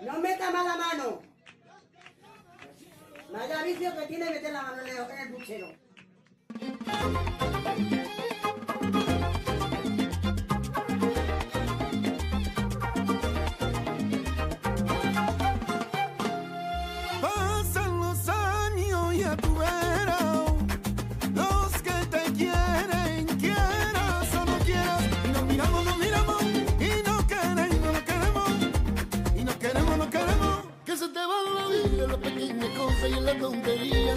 No meta más la mano. Vaya vicio que tiene meter la mano en el puchero. Pasan los años y a tu verás, los que te quieren, quieras o no quieras, y nos miramos, y no queremos, y no queremos, que se te va la vida en las pequeñas cosas y en la tontería,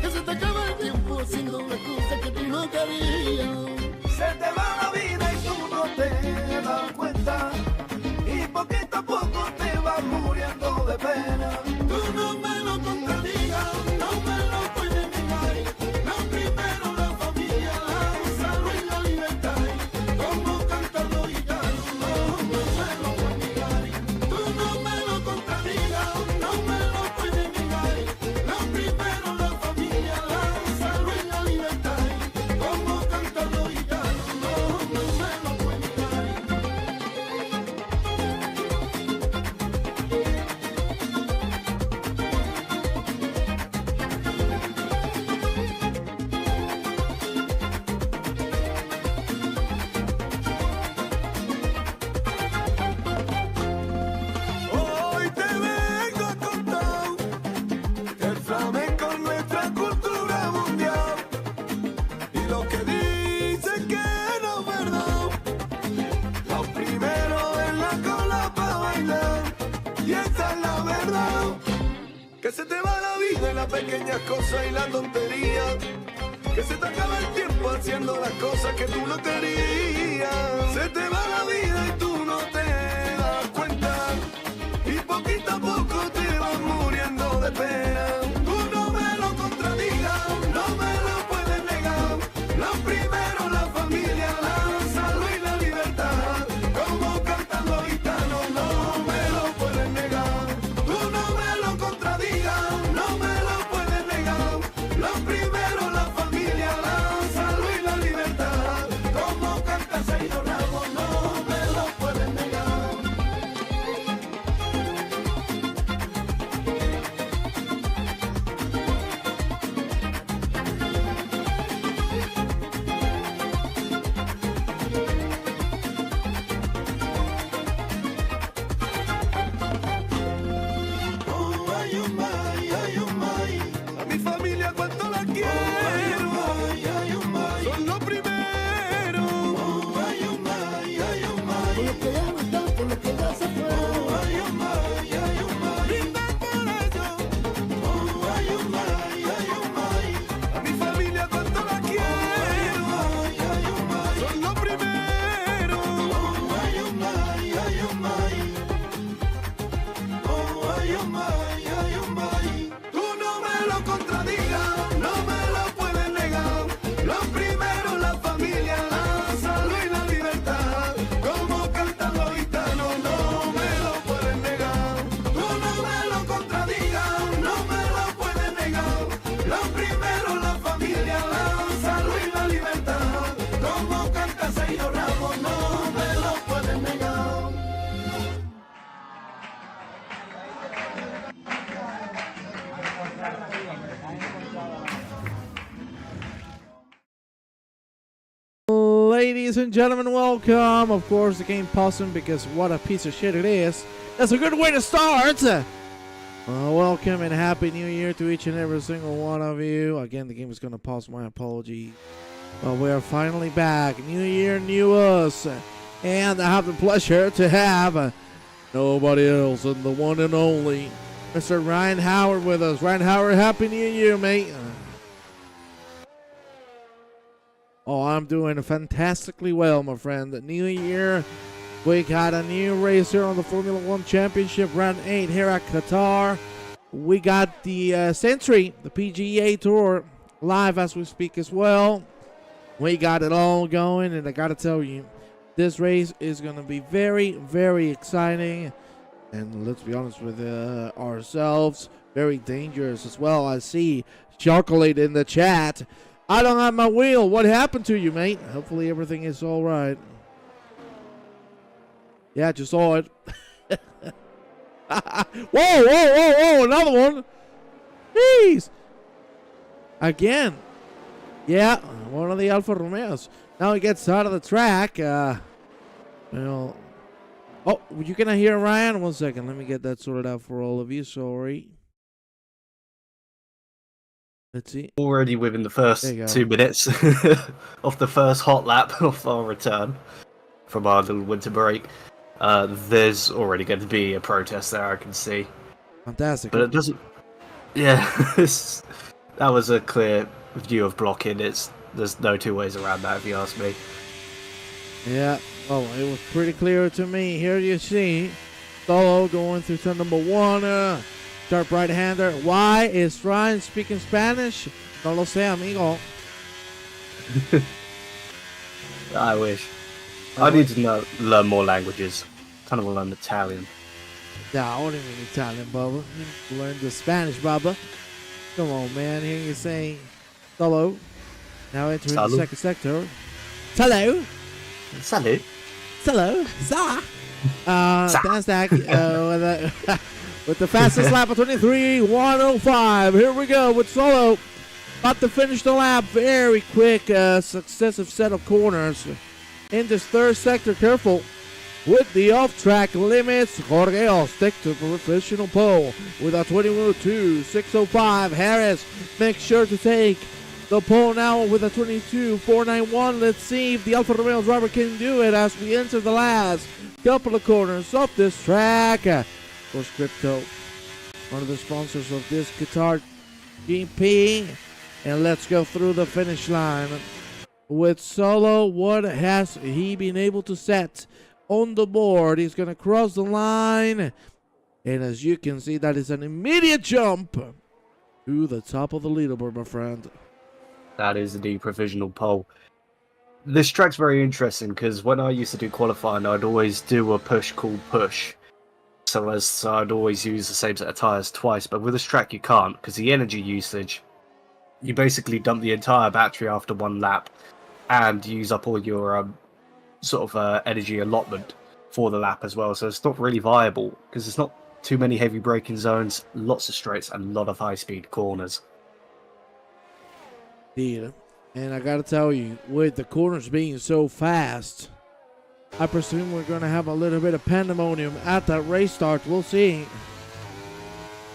que se te acaba el tiempo haciendo una cosa que tú no querías. Se te va la vida y tú no te das cuenta, y poquito a poco te vas muriendo de pena. Tú no me lo contradigas, no me lo puedes negar. Lo primero la familia, la salud y la libertad. Como cantan los gitanos, no me lo puedes negar. Tú no me lo contradigas, no me lo puedes negar. Lo primero la familia, la salud y la libertad. Como cantan los gitanos, no me lo puedes negar. Hoy te vengo a contar que el flamenco es nuestra cultura mundial, y lo que dicen que no es verdad. Lo primero es la cola para bailar, y esa es la verdad. Que se te va la vida en las pequeñas cosas y la tontería, que se te acaba el tiempo haciendo las cosas que tú no querías. Se te va la vida y tú no te das cuenta, y poquito a poco te vas muriendo de pena. Tú no me lo contradigas, no me lo puedes negar. Lo primero la familia, la salud y la libertad. Como cantan los gitanos, no me lo puedes negar. Tú no me lo contradigas, no me lo puedes negar. Lo primero la familia, la salud y la libertad. Como canta Señor Ramos, no me lo puedes negar. Oh, ay, oh, my, ay, oh, my. A mi familia cuánto la quiero. Oh, ay, ay, oh, my. Son lo primero. Oh, ay, oh, my, ay, oh, my. Por lo que ya no están, por lo que ya se fue. Oh, ay, oh, my, ay, oh, my. Brinda por ello. Oh, ay, oh, my, ay, oh, my. A mi familia cuánto la quiero. Oh, ay, ay, oh, my. Son lo primero. Oh, ay, oh, my, ay, oh, my. Oh, ay, oh, my, ay, oh, my. Tú no me lo contradigas, no me lo puedes negar. Lo primero la familia, la salud y la libertad. Como cantan los gitanos, no me lo puedes negar. Tú no me lo contradigas, no me lo puedes negar. Lo primero la familia, la salud y la libertad. Como canta Señor Ramos, no me lo puedes negar. Ladies and gentlemen, welcome. Of course, the game pausing because what a piece of shit it is. That's a good way to start. Welcome and happy new year to each and every single one of you. Again, the game is going to pause. My apology. Well, we are finally back. New year, new us. And I have the pleasure to have nobody else than the one and only Mr. Ryan Howard with us. Ryan Howard, happy new year, mate. Oh, I'm doing fantastically well, my friend. The new year, we got a new race here on the Formula One Championship, round 8 here at Qatar. We got the Century, the PGA Tour, live as we speak as well. We got it all going, and I got to tell you, this race is going to be very, very exciting. And let's be honest with ourselves, very dangerous as well. I see Chocolate in the chat. I don't have my wheel. What happened to you, mate? Hopefully everything is all right. Yeah, just saw it. Whoa, another one. Jeez. Again. Yeah, one of the Alfa Romeos. Now he gets out of the track. Well, oh, you cannot hear Ryan? 1 second. Let me get that sorted out for all of you. Sorry. Let's see. Already within the first 2 minutes of the first hot lap of our return from our little winter break, there's already going to be a protest there, I can see. Fantastic. But it doesn't... Yeah, that was a clear view of blocking. There's no two ways around that, if you ask me. Yeah, well, it was pretty clear to me. Here you see Solo going through turn number 1. Sharp right-hander. Why is Ryan speaking Spanish? No lo sé, amigo. I wish. I need to learn more languages. Kind of learn Italian. Yeah, I don't even Italian, Bubba. You learn the Spanish, Bubba. Come on, man. Here you say Solo. Now entering the second sector. Hello. Salut. Hello. Za. Nasdaq. With the fastest lap of 23:105. Here we go with Solo. About to finish the lap. Very quick, successive set of corners. In this third sector, careful with the off-track limits. Jorge will stick to professional pole with a 21:02.605. Harris makes sure to take the pole now with a 22:491. Let's see if the Alfa Romeo driver can do it as we enter the last couple of corners of this track. Of course, Crypto, one of the sponsors of this Qatar GP. And let's go through the finish line. With Solo, what has he been able to set on the board? He's going to cross the line. And as you can see, that is an immediate jump to the top of the leaderboard, my friend. That is the provisional pole. This track's very interesting because when I used to do qualifying, I'd always do a push called push. So I'd always use the same set of tyres twice, but with this track you can't, because the energy usage, you basically dump the entire battery after one lap and use up all your energy allotment for the lap as well. So it's not really viable, because there's not too many heavy braking zones, lots of straights, and a lot of high-speed corners. Indeed. And I gotta tell you, with the corners being so fast, I presume we're going to have a little bit of pandemonium at that race start. We'll see.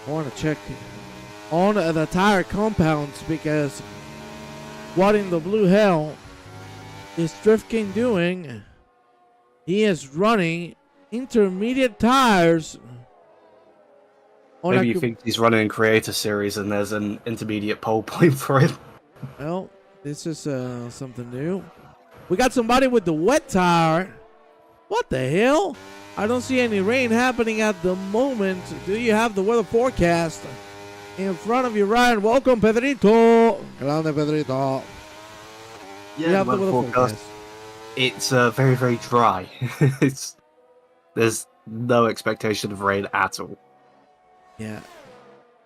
I want to check on the tire compounds because what in the blue hell is Drift King doing? He is running intermediate tires. Maybe you think he's running in Creator Series and there's an intermediate pole point for him. Well, this is something new. We got somebody with the wet tire. What the hell? I don't see any rain happening at the moment. Do you have the weather forecast in front of you, Ryan? Welcome, Pedrito. Grande, Pedrito. Yeah, you have the weather forecast. It's very, very dry. There's no expectation of rain at all. Yeah,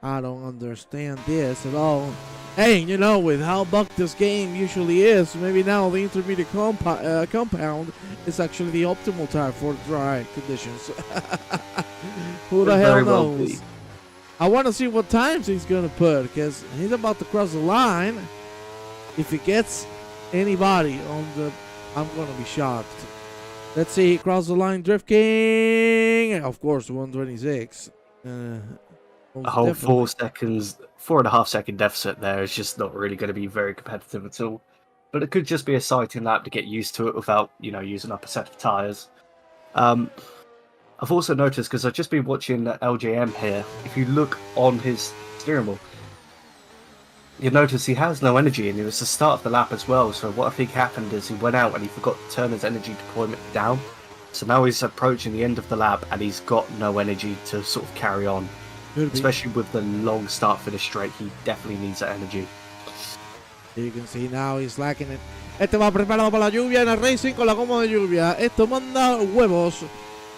I don't understand this at all. Hey, you know, with how bugged this game usually is, maybe now the intermediate compound is actually the optimal tire for dry conditions. Who the hell knows? I want to see what times he's going to put, because he's about to cross the line. If he gets anybody on the... I'm going to be shocked. Let's see, he crossed the line, Drift King. Of course, 126. A whole definitely. 4.5 second deficit there is just not really going to be very competitive at all. But it could just be a sighting lap to get used to it without, using up a set of tyres. I've also noticed, because I've just been watching LJM here, if you look on his steering wheel, you notice he has no energy, and it was the start of the lap as well. So what I think happened is he went out and he forgot to turn his energy deployment down. So now he's approaching the end of the lap and he's got no energy to sort of carry on. Especially with the long start-finish straight, he definitely needs that energy. You can see now he's lacking it. Este va preparado para la lluvia en el racing con la goma de lluvia. Esto manda huevos.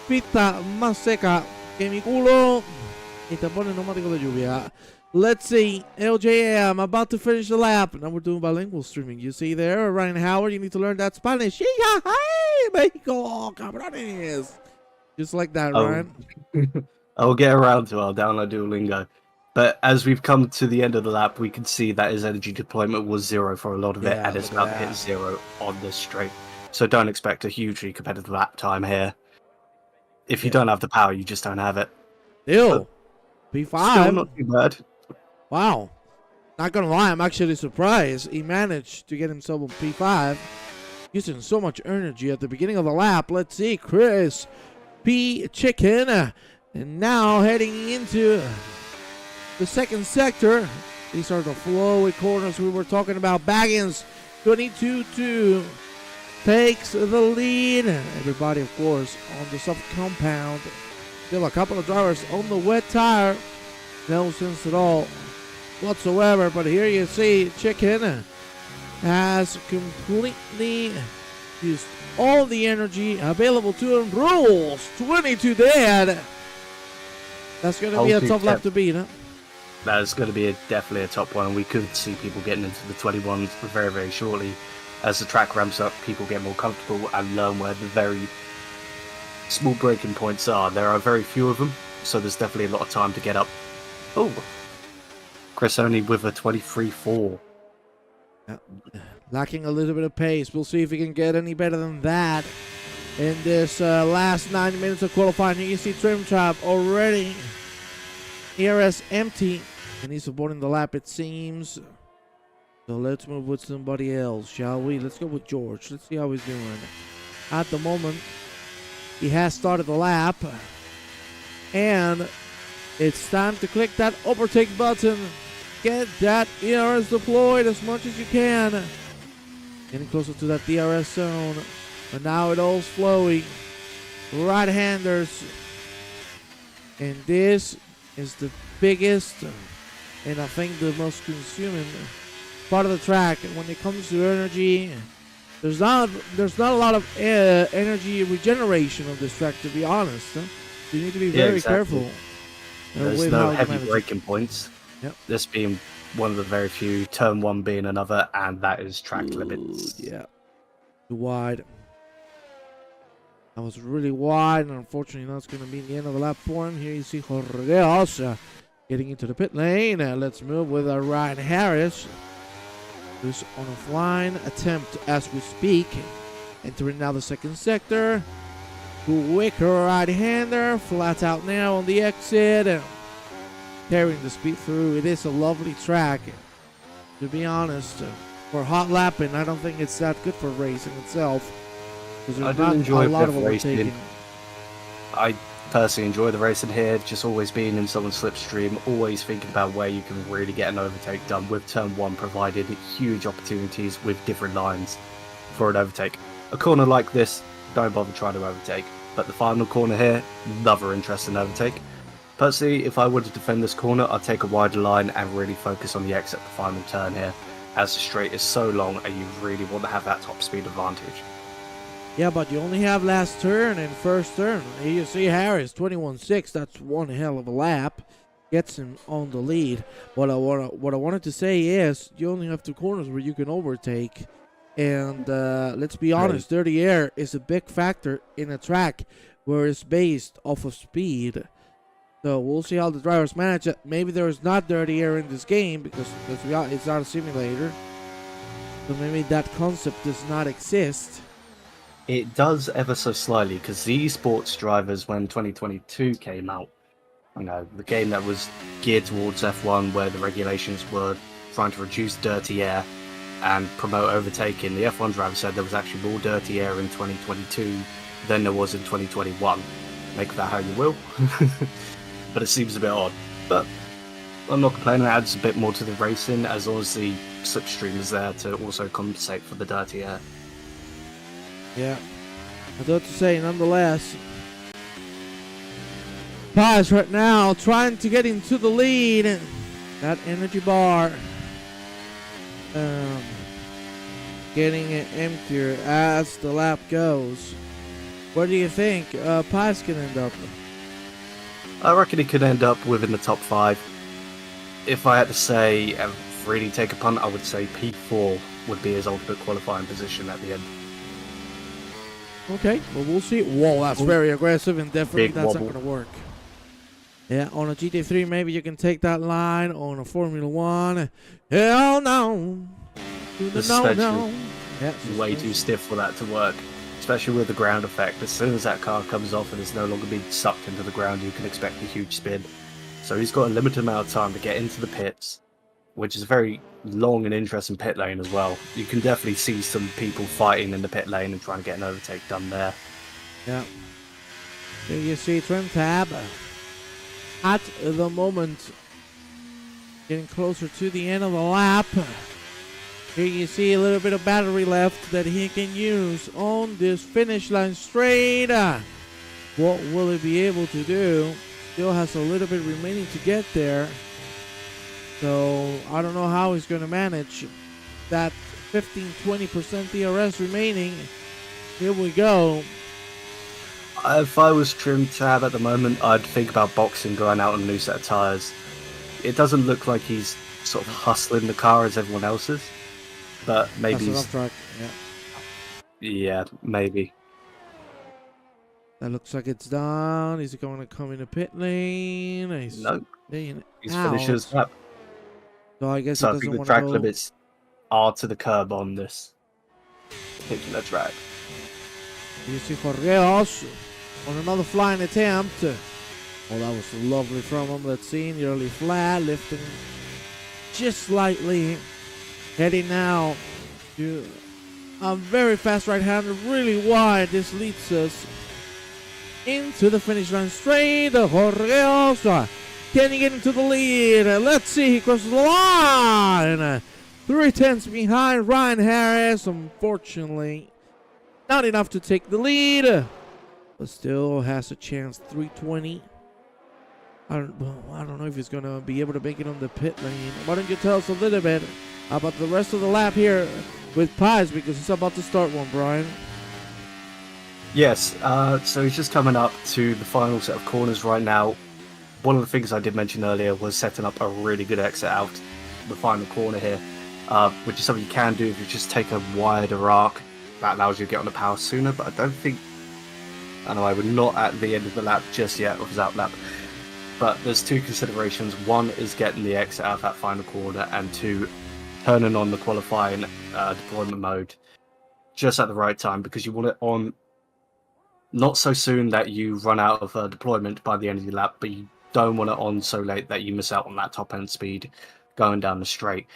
Pista más seca que mi culo. Y te pone neumático de lluvia. Let's see. LJM about to finish the lap. Now we're doing bilingual streaming. You see there, Ryan Howard, you need to learn that Spanish. Hey, Mexico, cabrones. Just like that, Oh. Ryan. I'll get around to it. I'll download Duolingo. But as we've come to the end of the lap, we can see that his energy deployment was 0 for a lot of it, Yeah, and it's look at about to hit that. 0 on this straight. So don't expect a hugely competitive lap time here. If you don't have the power, you just don't have it. Still, Still P5. not too bad. Wow. Not gonna lie, I'm actually surprised he managed to get himself a P5. Using so much energy at the beginning of the lap. Let's see, Chris P. Chicken. And now heading into the second sector. These are the flowy corners we were talking about. Baggins 22-2 takes the lead. Everybody, of course, on the soft compound. Still a couple of drivers on the wet tire. No sense at all whatsoever. But here you see Chicken has completely used all the energy available to him. Rules 22 dead. That's going to be a tough lap to beat, huh? That's going to be definitely a top one. We could see people getting into the 21s very, very shortly. As the track ramps up, people get more comfortable and learn where the very small braking points are. There are very few of them, so there's definitely a lot of time to get up. Oh, Chris only with a 23.4. Lacking a little bit of pace. We'll see if he can get any better than that in this last 9 minutes of qualifying. You see Trim Trap already. ERS empty, and he's avoiding the lap, it seems. So let's move with somebody else, shall we? Let's go with George. Let's see how he's doing. At the moment, he has started the lap, and it's time to click that overtake button. Get that ERS deployed as much as you can. Getting closer to that DRS zone. But now it all's flowy. Right-handers. And this is the biggest and I think the most consuming part of the track. And when it comes to energy, there's not a lot of energy regeneration on this track, to be honest. Huh? You need to be very careful. There's no heavy braking points. Yep. This being one of the very few, turn 1 being another, and that is track limits. Yeah. Too wide. That was really wide, and unfortunately that's going to be the end of the lap for him. Here you see Jorge getting into the pit lane. Let's move with Ryan Harris, who's on a flying attempt as we speak. Entering now the second sector. Quicker right-hander, flat out now on the exit. Carrying the speed through. It is a lovely track. To be honest, for hot lapping, I don't think it's that good for racing itself. I do enjoy a lot of racing. overtaking. I personally enjoy the racing here, just always being in someone's slipstream, always thinking about where you can really get an overtake done, with turn 1 provided huge opportunities with different lines for an overtake. A corner like this, don't bother trying to overtake, but the final corner here, another interesting overtake. Personally, if I were to defend this corner, I'd take a wider line and really focus on the exit at the final turn here, as the straight is so long and you really want to have that top speed advantage. Yeah, but you only have last turn and first turn. Here you see Harris, 21.6. That's one hell of a lap. Gets him on the lead. What I wanted to say is you only have 2 corners where you can overtake. And let's be honest, dirty air is a big factor in a track where it's based off of speed. So we'll see how the drivers manage it. Maybe there's not dirty air in this game because it's not a simulator. So maybe that concept does not exist. It does ever so slightly, because the esports drivers, when 2022 came out, you know, the game that was geared towards F1, where the regulations were trying to reduce dirty air and promote overtaking, the F1 driver said there was actually more dirty air in 2022 than there was in 2021. Make that how you will. But it seems a bit odd. But I'm not complaining, it adds a bit more to the racing, as long as the slipstream is there to also compensate for the dirty air. Yeah, I do have to say, nonetheless, Paz right now trying to get into the lead. That energy bar getting it emptier as the lap goes. Where do you think Paz can end up? I reckon he could end up within the top 5. If I had to say, and really take a punt, I would say P4 would be his ultimate qualifying position at the end. Okay, well, we'll see. Whoa, that's very aggressive, and definitely Big that's wobble. not going to work. Yeah, on a GT3, maybe you can take that line. On a Formula 1, hell no. To the no. Yeah, Way too stiff for that to work, especially with the ground effect. As soon as that car comes off and is no longer being sucked into the ground, you can expect a huge spin. So he's got a limited amount of time to get into the pits, which is a very long and interesting pit lane as well. You can definitely see some people fighting in the pit lane and trying to get an overtake done there. Yeah. Here you see Trent Tab at the moment getting closer to the end of the lap. Here you see a little bit of battery left that he can use on this finish line straight. What will he be able to do? Still has a little bit remaining to get there. So I don't know how he's going to manage that 15-20% DRS remaining. Here we go. If I was Trim Tab at the moment, I'd think about boxing, going out on a new set of tyres. It doesn't look like he's sort of hustling the car as everyone else is, but maybe That's an off track. Yeah. Yeah, maybe. That looks like it's done. He's going to come in the pit lane. He's No, staying he's out. finished his lap. So I guess So he I doesn't think the want track to go. limits are to the curb on this particular track. You see Jorgeos on another flying attempt. Oh, that was lovely from him. Let's see, nearly flat, lifting just slightly. Heading now to a very fast right-hander, really wide. This leads us into the finish line straight. Jorgeos, can he get into the lead? Let's see, he crosses the line. 3/10 behind Ryan Harris. Unfortunately, not enough to take the lead, but still has a chance. 320. I don't know if he's going to be able to make it on the pit lane. Why don't you tell us a little bit about the rest of the lap here with Pies, because it's about to start one, Brian. Yes, so he's just coming up to the final set of corners right now. One of the things I did mention earlier was setting up a really good exit out the final corner here, which is something you can do if you just take a wider arc. That allows you to get on the power sooner, but I don't think... I know we're not at the end of the lap just yet, of his out lap. But there's two considerations. One is getting the exit out of that final corner, and two, turning on the qualifying deployment mode just at the right time, because you want it on not so soon that you run out of deployment by the end of your lap, but you don't want it on so late that you miss out on that top end speed going down the straight.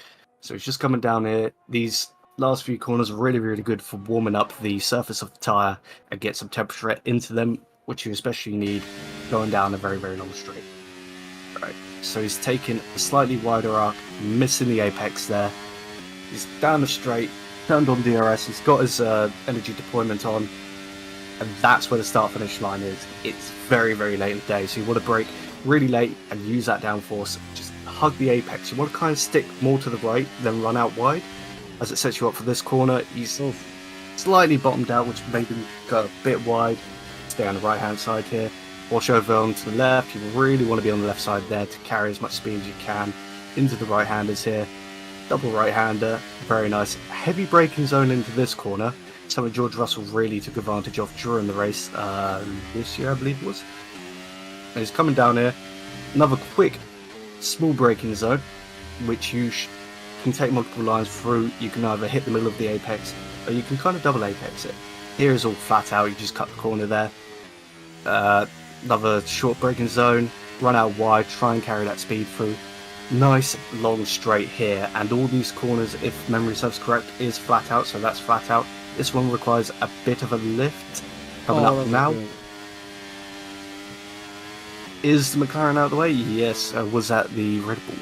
So it's just coming down here. These last few corners are really, really good for warming up the surface of the tyre and get some temperature into them, which you especially need going down a very, very long straight. Right, so he's taking a slightly wider arc, missing the apex there. He's down the straight, turned on DRS, he's got his energy deployment on, and that's where the start-finish line is. It's very, very late in the day, so you want to brake really late and use that downforce. Just hug the apex. You want to kind of stick more to the right than run out wide, as it sets you up for this corner. He's slightly bottomed out, which made him go a bit wide. Stay on the right-hand side here. Wash over onto the left. You really want to be on the left side there to carry as much speed as you can into the right-handers here. Double right-hander, very nice. Heavy braking zone into this corner. Something George Russell really took advantage of during the race this year, I believe it was. And he's coming down here. Another quick, small braking zone, which you can take multiple lines through. You can either hit the middle of the apex, or you can kind of double apex it. Here is all flat out. You just cut the corner there. Another short braking zone, run out wide, try and carry that speed through. Nice long straight here, and all these corners, if memory serves correct, is flat out, so that's flat out. This one requires a bit of a lift. Coming up now. Good. Is the McLaren out of the way? Yes. Was that the Red Bull?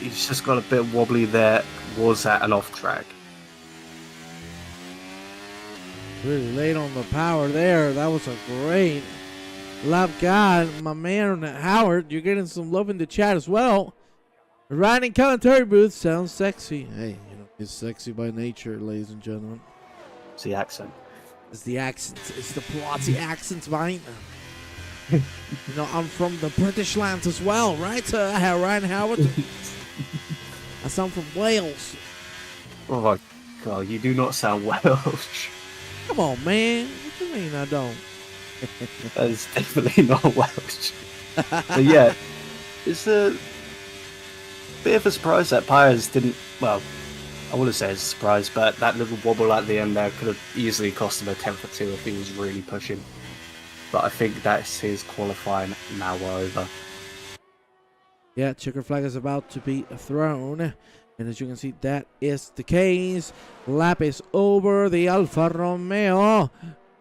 He's just got a bit wobbly there. Was that an off track? Really late on the power there. That was a great lap. God, my man Howard, you're getting some love in the chat as well. Riding commentary booth sounds sexy. Hey, you know, he's sexy by nature, ladies and gentlemen. It's the accent. It's the accent. It's the Plotty accent, mate. You know, I'm from the British land as well, right? Ryan Howard. I sound from Wales. Oh my god, you do not sound Welsh. Come on, man. What you mean I don't? That is definitely not Welsh. But yeah, it's a bit of a surprise that Pyres didn't. Well, I wouldn't say it's a surprise, but that little wobble at the end there could have easily cost him a tenth or two if he was really pushing. But I think that's his qualifying now over. Yeah, checker flag is about to be thrown. And as you can see, that is the case. Lap is over. The Alfa Romeo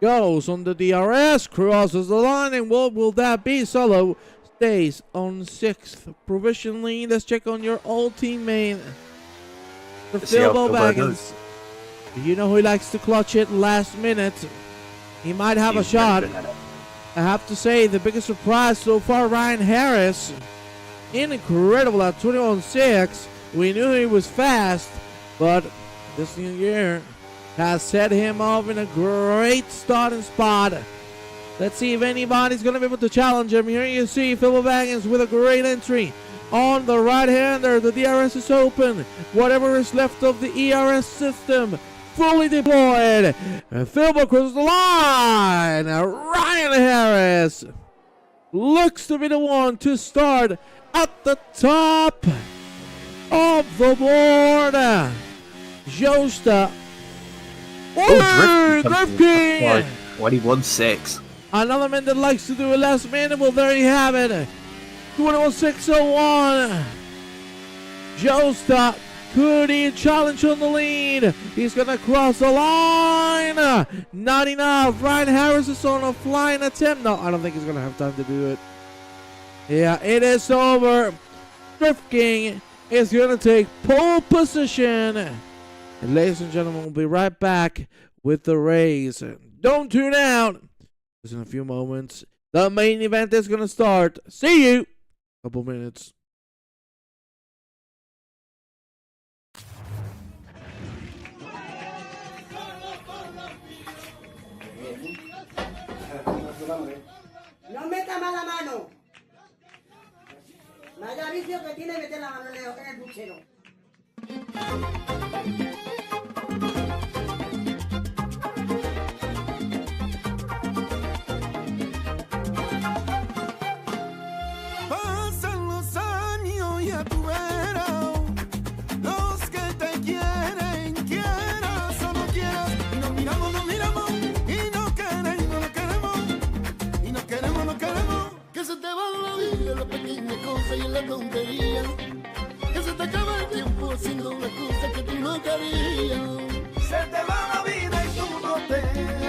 goes on the DRS, crosses the line, and what will that be? Solo stays on 6th provisionally. Let's check on your old teammate, the Philbo Baggins. You know he likes to clutch it last minute. He might have a shot. I have to say, the biggest surprise so far, Ryan Harris. Incredible at 21.6. We knew he was fast, but this new year has set him off in a great starting spot. Let's see if anybody's going to be able to challenge him. Here you see Philbo Baggins with a great entry on the right-hander. The DRS is open. Whatever is left of the ERS system, fully deployed. And Philbo crosses the line. Ryan Harris looks to be the one to start at the top of the board. Josta. Oh, Drift King! 21.6. Another man that likes to do a last minute. Well, there you have it. 21.601. Josta, could he challenge on the lead? He's going to cross the line. Not enough. Ryan Harris is on a flying attempt. No, I don't think he's going to have time to do it. Yeah, it is over. Drift King is going to take pole position. And ladies and gentlemen, we'll be right back with the race. Don't tune out. Because in a few moments, the main event is going to start. See you. Couple minutes. No meta más la mano. Vaya vicio que tiene meter la mano en el buchero. Pasan los años y a tu verás, los que te quieren, quieras o no quieras, y nos miramos, y no queremos, y no queremos, que se te va la vida en las pequeñas cosas y en la tontería, que se te acaba el tiempo haciendo una cosa que tú no querías. Se te va la vida y tú no te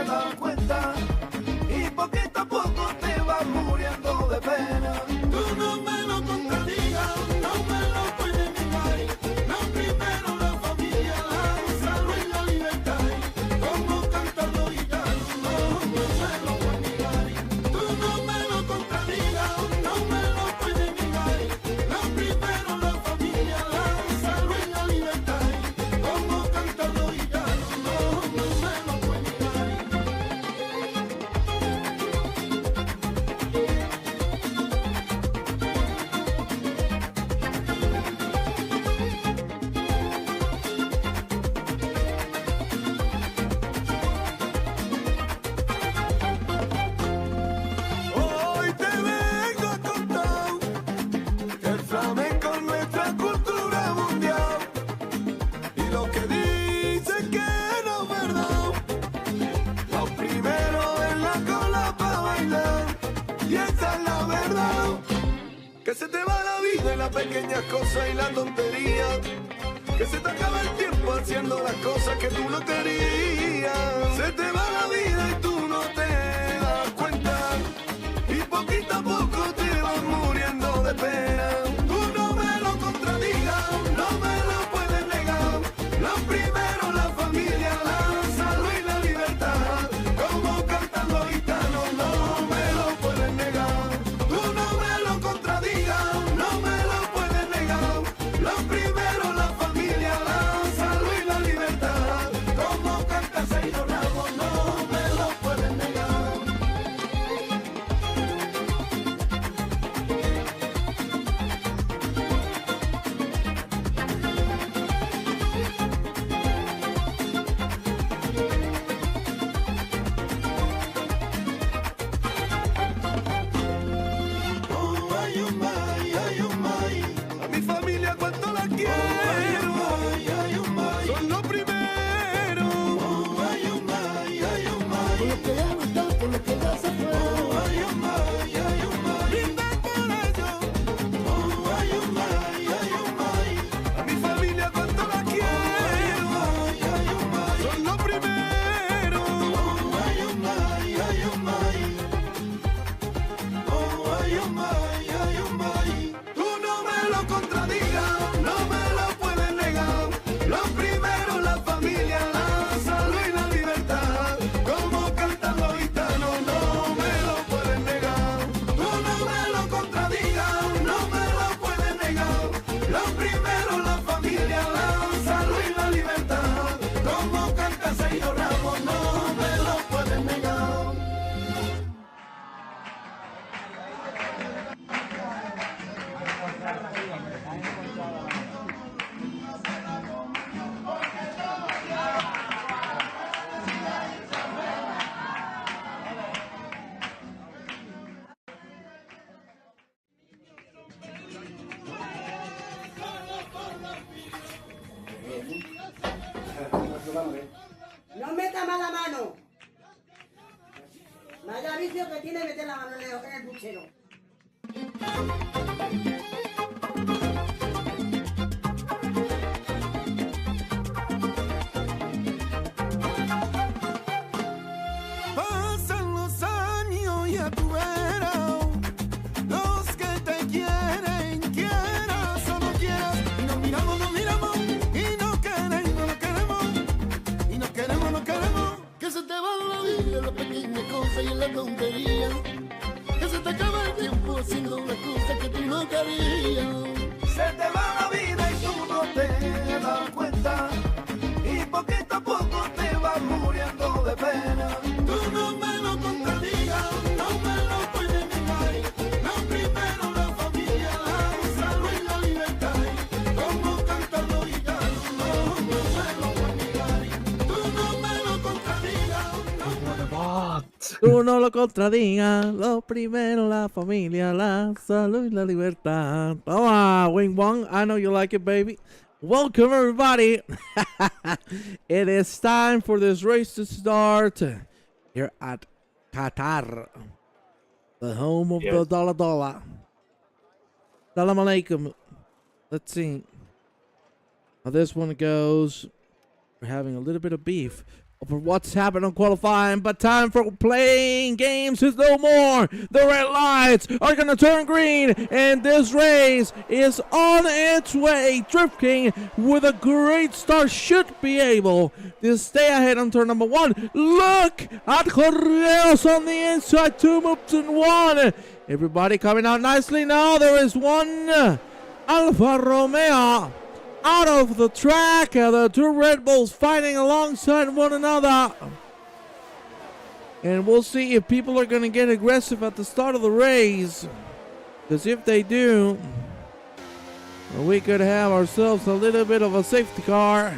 das cuenta, y poquito a poco te vas muriendo de pena. Tú no me lo contradigas, no me lo puedes negar. Lo primero la familia, la salud y la libertad. Como cantan los gitanos, no me lo puedes negar. Tú no me lo contradigas, no me lo puedes negar. Lo primero la familia, la salud y la libertad. Como cantan los gitanos, no me lo puedes negar. Hoy te vengo a contar que el flamenco es nuestra cultura mundial y lo que dicen que no es verdad. Lo primero es la cola para bailar y esa es la verdad. Que se te va la vida en las pequeñas cosas y la tontería. Que se te acaba el tiempo haciendo las cosas que tú no querías. Se te va la vida y tú no te das cuenta. Y poquito a poco te vas muriendo de pena. Tú no me lo contradigas, no me lo puedes negar. Lo primero la familia, la salud y la libertad. Como cantan los gitanos, no me lo puedes negar. Tú no me lo contradigas, no me lo puedes negar. Lo primero la familia, la salud y la libertad. Como cantan Seino Ramos, no me lo puedes negar. Me haya vicio que tiene meter la mano en el puchero. Pasan los años y a tu verás, los que te quieren, quieras o no quieras, y nos miramos, y no queremos, y no queremos, que se te va la vida en las pequeñas cosas y en la tontería, que se te acaba el tiempo haciendo una cosa que tú no querías. Se te va la vida y tú no te das cuenta, y poquito a poco te vas muriendo de pena. Tú no me lo contradigas, no me lo puedes negar. Lo primero la familia, la salud y la libertad. Como cantan los gitanos, no me lo puedes negar. Tú no me lo contradigas. What? Tú no lo contradigas, lo primero la familia, la salud y la libertad. Toma, Wing Wong, I know you like it, baby. Welcome, everybody. It is time for this race to start here at Qatar, the home of the dollar dollar. Salam alaikum. Let's see how this one goes. We're having a little bit of beef over what's happened on qualifying, but time for playing games is no more. The red lights are gonna turn green, and this race is on its way. Drift King with a great start should be able to stay ahead on turn number 1. Look at Correos on the inside, 2 moves in 1. Everybody coming out nicely now. There is one Alfa Romeo out of the track. The 2 Red Bulls fighting alongside one another. And we'll see if people are going to get aggressive at the start of the race. Because if they do, we could have ourselves a little bit of a safety car.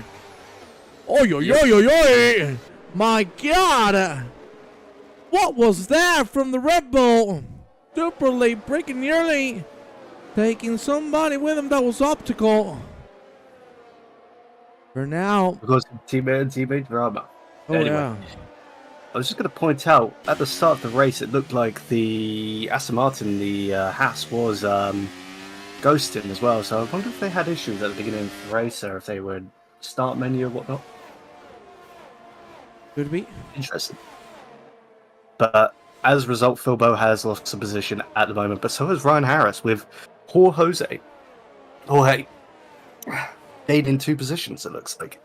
Oh, yo, yo, yo, yo. My God. What was that from the Red Bull? Super late breaking, nearly taking somebody with him that was optical. For now. Because teammate drama. Oh, anyway, yeah. I was just going to point out, at the start of the race, it looked like the Aston Martin, the Haas, was ghosting as well. So I wonder if they had issues at the beginning of the race, or if they were start menu or whatnot. Could be. Interesting. But as a result, Philbo has lost some position at the moment, but so has Ryan Harris with Jorge stayed in 2 positions, it looks like.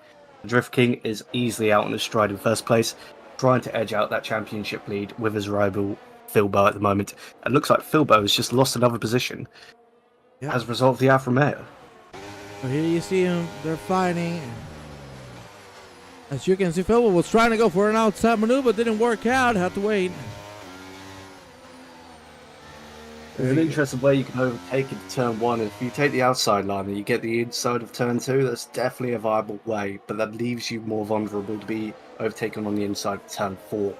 Drift King is easily out on his stride in first place, trying to edge out that championship lead with his rival Philbo at the moment. It looks like Philbo has just lost another position as a result of the Alfa Romeo. So here you see them, they're fighting. As you can see, Philbo was trying to go for an outside maneuver, didn't work out, had to wait. There's an interesting way you can overtake into turn 1. If you take the outside line and you get the inside of turn 2, that's definitely a viable way, but that leaves you more vulnerable to be overtaken on the inside of turn 4.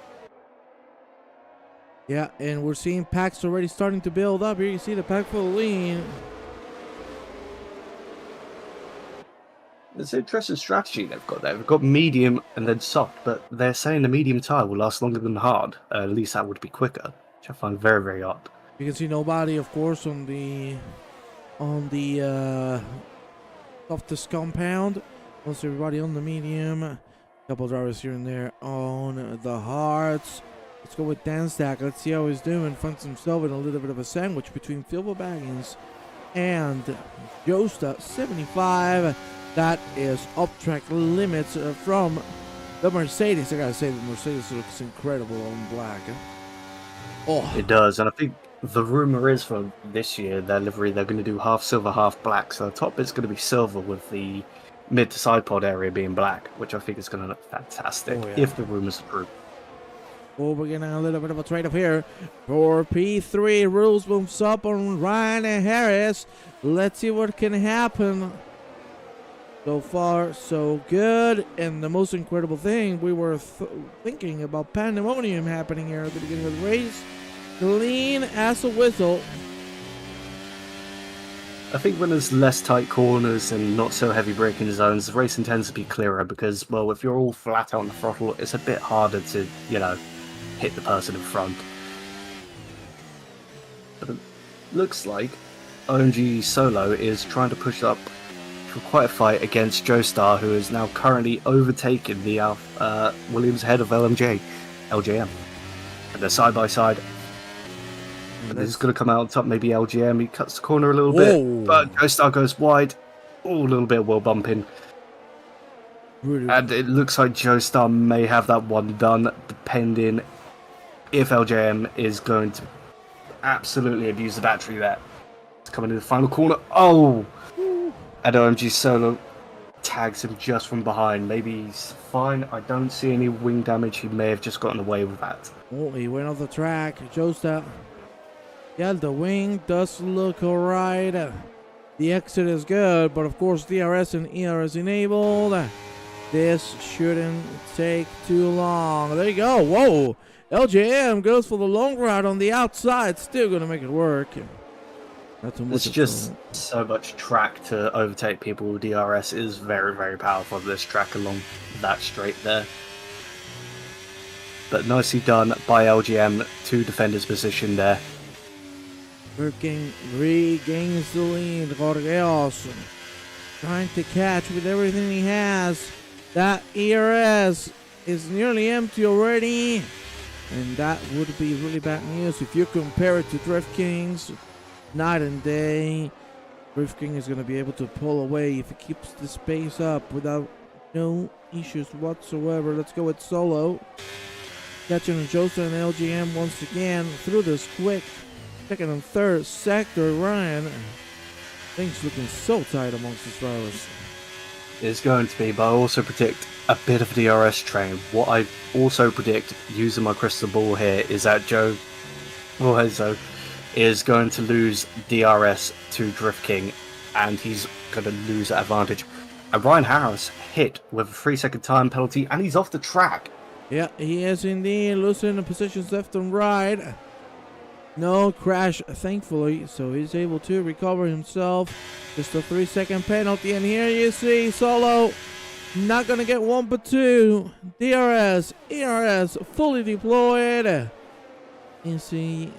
Yeah, and we're seeing packs already starting to build up. Here you see the pack full of lean. It's an interesting strategy they've got there. They've got medium and then soft, but they're saying the medium tire will last longer than the hard. At least that would be quicker, which I find very, very odd. You can see nobody, of course, on the softest compound. Most everybody on the medium. A couple drivers here and there on the hards. Let's go with Dan Stack. Let's see how he's doing. Finds himself in a little bit of a sandwich between Philbo Baggins and Josta 75. That is up track limits from the Mercedes. I gotta say, the Mercedes looks incredible on black. Oh, it does, and I think the rumor is for this year, their livery, they're going to do half silver, half black. So the top bit's going to be silver with the mid to side pod area being black, which I think is going to look fantastic if the rumors are true. Oh, we're getting a little bit of a trade-off here for P3. Rules moves up on Ryan and Harris. Let's see what can happen. So far, so good. And the most incredible thing, we were thinking about pandemonium happening here at the beginning of the race. Clean as a whistle. I think when there's less tight corners and not so heavy braking zones, the racing tends to be clearer because, well, if you're all flat out on the throttle, it's a bit harder to, hit the person in front. But it looks like OMG Solo is trying to push up for quite a fight against Joestar, who is now currently overtaken the Williams head of LJM. And they're side by side. And this is going to come out on top, maybe LGM. He cuts the corner a little bit, but Joestar goes wide. Oh, a little bit of wheel bumping. And it looks like Joestar may have that one done, depending if LJM is going to absolutely abuse the battery there. It's coming in the final corner. Oh! And OMG Solo tags him just from behind. Maybe he's fine. I don't see any wing damage. He may have just gotten away with that. Oh, he went off the track. Joestar. Yeah, the wing does look alright. The exit is good, but of course DRS and ERS enabled. This shouldn't take too long. There you go. Whoa. LJM goes for the long ride on the outside. Still going to make it work. Not too much. It's just so much track to overtake people. DRS is very, very powerful on this track along that straight there. But nicely done by LGM to defend his position there. Working regains the lead. Gorgeos trying to catch with everything he has. That ERS is nearly empty already. And that would be really bad news if you compare it to Drift King's. Night and day. Drift King is going to be able to pull away if he keeps the pace up without no issues whatsoever. Let's go with Solo. Catching Joestar and LGM once again through this quick second and third sector. Ryan, things looking so tight amongst the drivers. It's going to be, but I also predict a bit of a DRS train. What I also predict, using my crystal ball here, is that Joe Lorenzo is going to lose DRS to Drift King, and he's going to lose that advantage. And Ryan Harris hit with a 3-second time penalty, and he's off the track. Yeah, he is indeed losing the positions left and right. No crash, thankfully, so he's able to recover himself. Just a 3-second penalty, and here you see Solo not gonna get one but two. DRS, ERS fully deployed. You see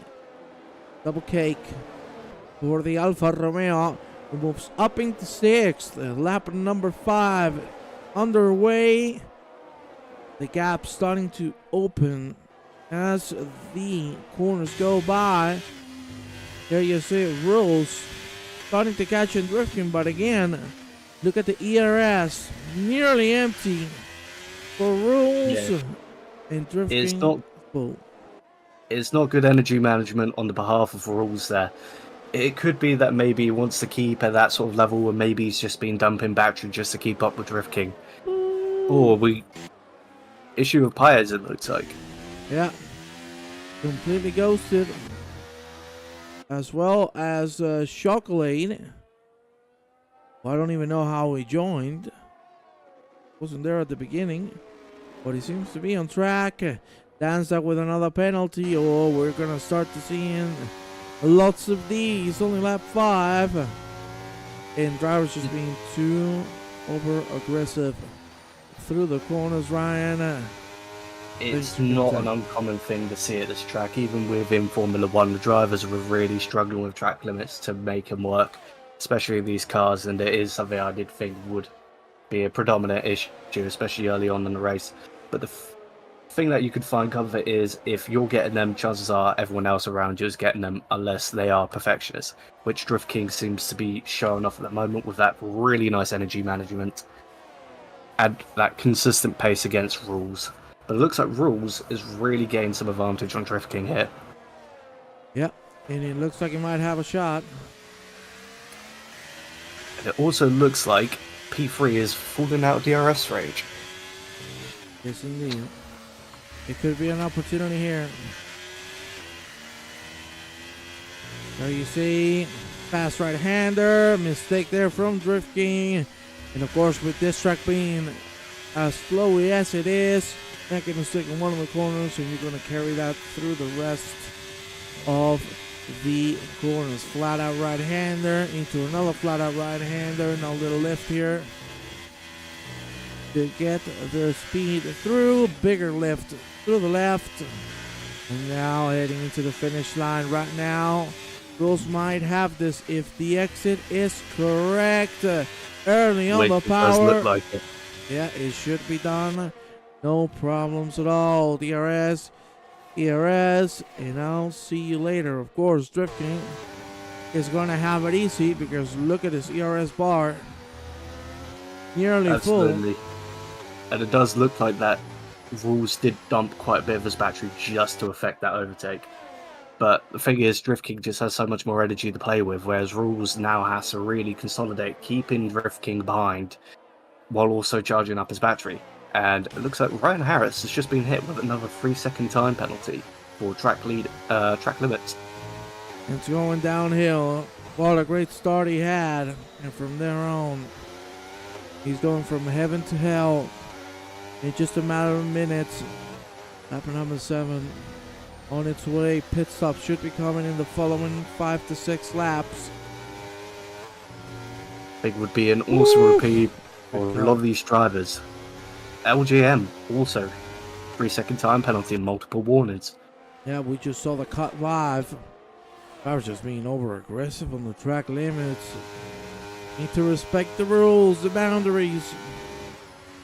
double cake for the Alfa Romeo, who moves up into 6th. Lap number 5 underway. The gap starting to open as the corners go by. There you see Rules starting to catch and drifting, but again, look at the ERS, nearly empty for Rules. Yeah. And drifting. It's not good energy management on the behalf of Rules there. It could be that maybe he wants to keep at that sort of level, or maybe he's just been dumping battery just to keep up with Drift King. Or issue of Pyres, it looks like. Yeah, completely ghosted. As well as Chocolate. Well, I don't even know how he joined. Wasn't there at the beginning, but he seems to be on track. Dance up with another penalty. Oh, we're gonna start to seeing lots of these. Only lap 5, and drivers just being too over aggressive through the corners. Ryan, it's not an uncommon thing to see at this track. Even within Formula 1, the drivers are really struggling with track limits to make them work, especially these cars, and it is something I did think would be a predominant issue, especially early on in the race. But the thing that you could find comfort is if you're getting them, chances are everyone else around you is getting them, unless they are perfectionists, which Drift King seems to be showing off at the moment with that really nice energy management and that consistent pace against Rules. But it looks like Rules is really gained some advantage on Drift King here. Yeah, and it looks like he might have a shot. And it also looks like P3 is falling out of DRS range. Yes, indeed. It could be an opportunity here. There you see, fast right-hander, mistake there from Drift King. And of course, with this track being as slow as it is, making a mistake in one of the corners, and you're going to carry that through the rest of the corners. Flat out right-hander into another flat out right-hander. Now a little lift here to get the speed through. Bigger lift through the left. And now heading into the finish line right now. Rules might have this if the exit is correct. Early on the Which it does power. look like it. Yeah, it should be done. No problems at all. DRS, and I'll see you later. Of course, Drifting is going to have it easy because look at his ERS bar. Nearly Absolutely. full. And it does look like that Rules did dump quite a bit of his battery just to affect that overtake. But the thing is, Drift King just has so much more energy to play with, whereas Rules now has to really consolidate, keeping Drift King behind while also charging up his battery. And it looks like Ryan Harris has just been hit with another 3-second time penalty for track limits. It's going downhill. What a great start he had. And from there on, he's going from heaven to hell in just a matter of minutes. Lap number 7 on its way. Pit stop should be coming in the following 5 to 6 laps. I think it would be an awesome repeat for a lot of these drivers. LGM also 3-second time penalty and multiple warnings. Yeah, we just saw the cut live. I was just being over aggressive on the track limits. Need to respect the rules, the boundaries.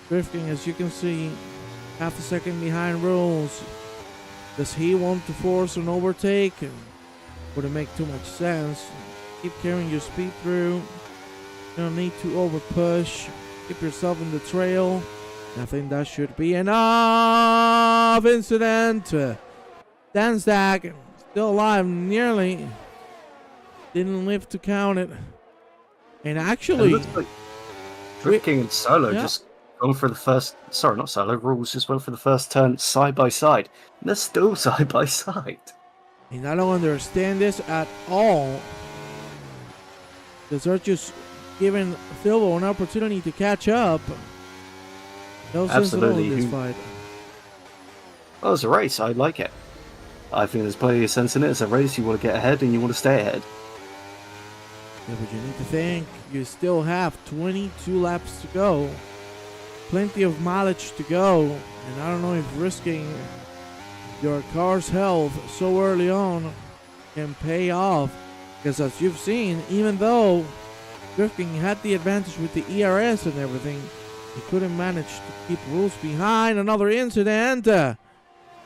Drifting, as you can see, half a second behind rules. Does he want to force an overtake? Wouldn't make too much sense. Keep carrying your speed through. You don't need to over push. Keep yourself in the trail. I think that should be enough. Incident. Dan Stack still alive, nearly. Didn't live to count it. And actually, it looks like Drift King and Solo just gone for the first. Sorry, not Solo. Rules just went for the first turn side by side. And they're still side by side. And I don't understand this at all. Because they're just giving Philbo an opportunity to catch up. No sense at all in this fight. Well, it's a race. I like it. I think there's plenty of sense in it. It's a race. You want to get ahead and you want to stay ahead. Yeah, but you need to think you still have 22 laps to go. Plenty of mileage to go. And I don't know if risking your car's health so early on can pay off. Because as you've seen, even though Drifting had the advantage with the ERS and everything, he couldn't manage to keep Rules behind. Another incident.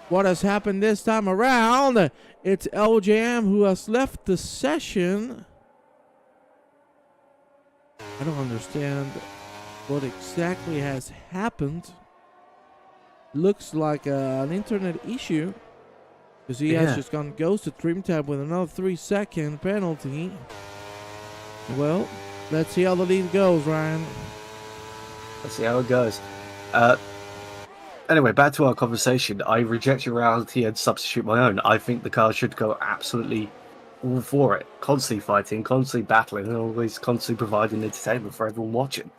What has happened this time around? It's LJM who has left the session. I don't understand what exactly has happened. Looks like an internet issue. Because he has just gone ghosted Dreamtime with another 3-second penalty. Well, let's see how the lead goes, Ryan. Let's see how it goes. Anyway, back to our conversation. I reject your reality and substitute my own. I think the car should go absolutely all for it. Constantly fighting, constantly battling, and always constantly providing entertainment for everyone watching.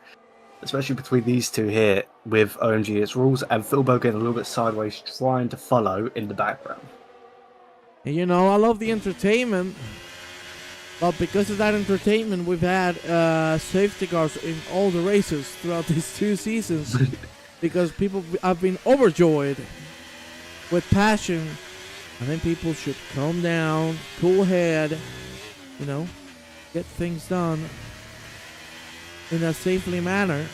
Especially between these two here with OMG It's Rules and Philbo getting a little bit sideways trying to follow in the background. And you know, I love the entertainment. But because of that entertainment, we've had safety cars in all the races throughout these 2 seasons. Because people have been overjoyed with passion. I think people should calm down, cool head, you know, get things done in a safely manner.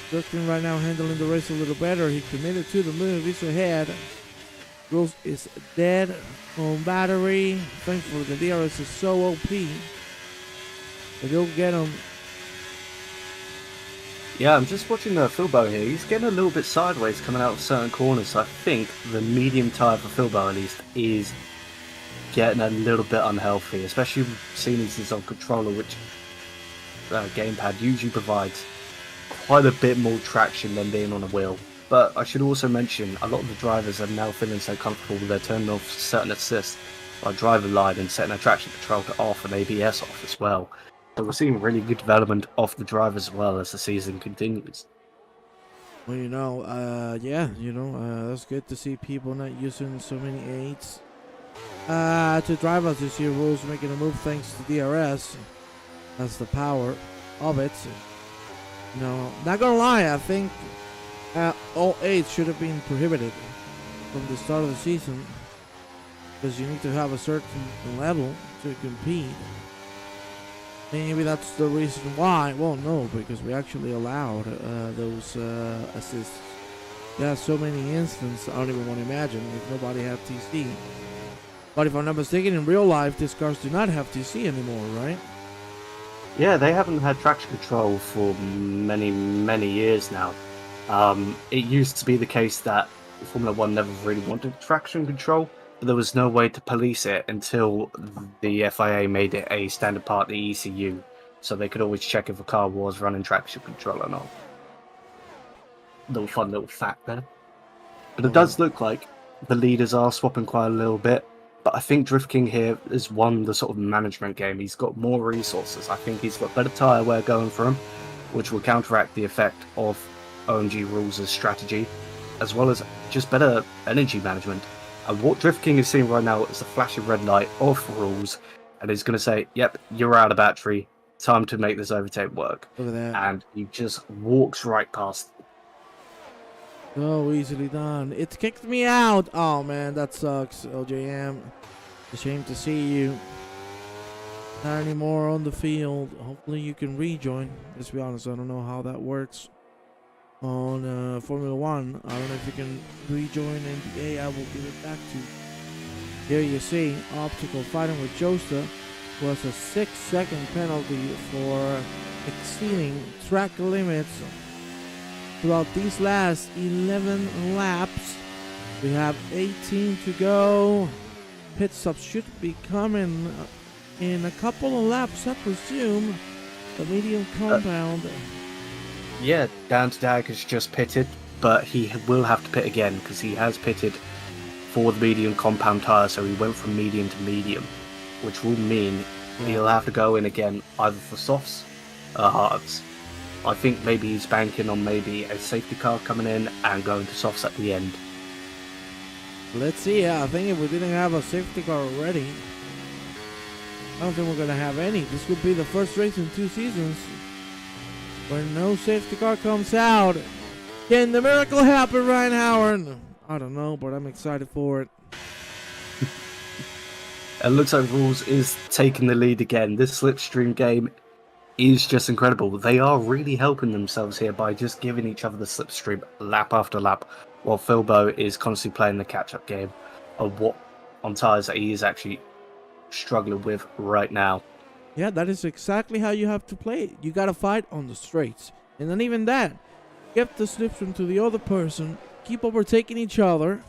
Drifting right now handling the race a little better. He committed to the move. He's ahead. Rules is dead on battery. Thankfully, the DRS is so OP. But you'll get him. Yeah, I'm just watching Philbo here. He's getting a little bit sideways coming out of certain corners. So I think the medium tire for Philbo at least is getting a little bit unhealthy, especially seeing he's on controller, which gamepad usually provides quite a bit more traction than being on a wheel. But I should also mention a lot of the drivers are now feeling so comfortable they're turning off certain assists like driver line and setting their traction control to off and ABS off as well. So we're seeing really good development of the drivers as well as the season continues. Well, you know, that's good to see people not using so many aids to drive us this year. Rules making a move thanks to DRS. That's the power of it. You know, not gonna lie, I think all aids should have been prohibited from the start of the season. because you need to have a certain level to compete. Maybe that's the reason why. Well, no, because we actually allowed those assists. Yeah, so many instances, I don't even want to imagine if nobody had TC. But if I'm not mistaken, in real life, these cars do not have TC anymore, right? Yeah, they haven't had traction control for many, many years now. It used to be the case that Formula One never really wanted traction control, but there was no way to police it until the FIA made it a standard part of the ECU, so they could always check if a car was running traction control or not. Little fun little fact there. But it does look like the leaders are swapping quite a little bit. But I think Drift King here has won the sort of management game. He's got more resources. I think he's got better tyre wear going for him, which will counteract the effect of OMG Rules' strategy, as well as just better energy management. And what Drift King is seeing right now is a flashing red light of Rules, and he's going to say, yep, you're out of battery. Time to make this overtake work. Look at that. And he just walks right past. So easily done. It kicked me out. Oh man, that sucks, LJM. It's a shame to see you not anymore on the field. Hopefully you can rejoin. Let's be honest, I don't know how that works on Formula One. I don't know if you can rejoin NBA. I will give it back to you. Here you see Optical fighting with Josta. Was a 6-second penalty for exceeding track limits. Throughout these last 11 laps, we have 18 to go. Pit stops should be coming in a couple of laps, I presume. The medium compound. Yeah, Dan Dag has just pitted, but he will have to pit again because he has pitted for the medium compound tyre, so he went from medium to medium, which will mean he'll have to go in again either for softs or hards. I think maybe he's banking on maybe a safety car coming in and going to softs at the end. Let's see. I think if we didn't have a safety car already, I don't think we're going to have any. This would be the first race in 2 seasons where no safety car comes out. Can the miracle happen, Ryan Howard? I don't know, but I'm excited for it. It looks like Rules is taking the lead again. This slipstream game is just incredible. They are really helping themselves here by just giving each other the slipstream lap after lap, while Philbo is constantly playing the catch-up game of what on tyres that he is actually struggling with right now. Yeah, that is exactly how you have to play it. You got to fight on the straights. And then even that, give the slipstream to the other person, keep overtaking each other.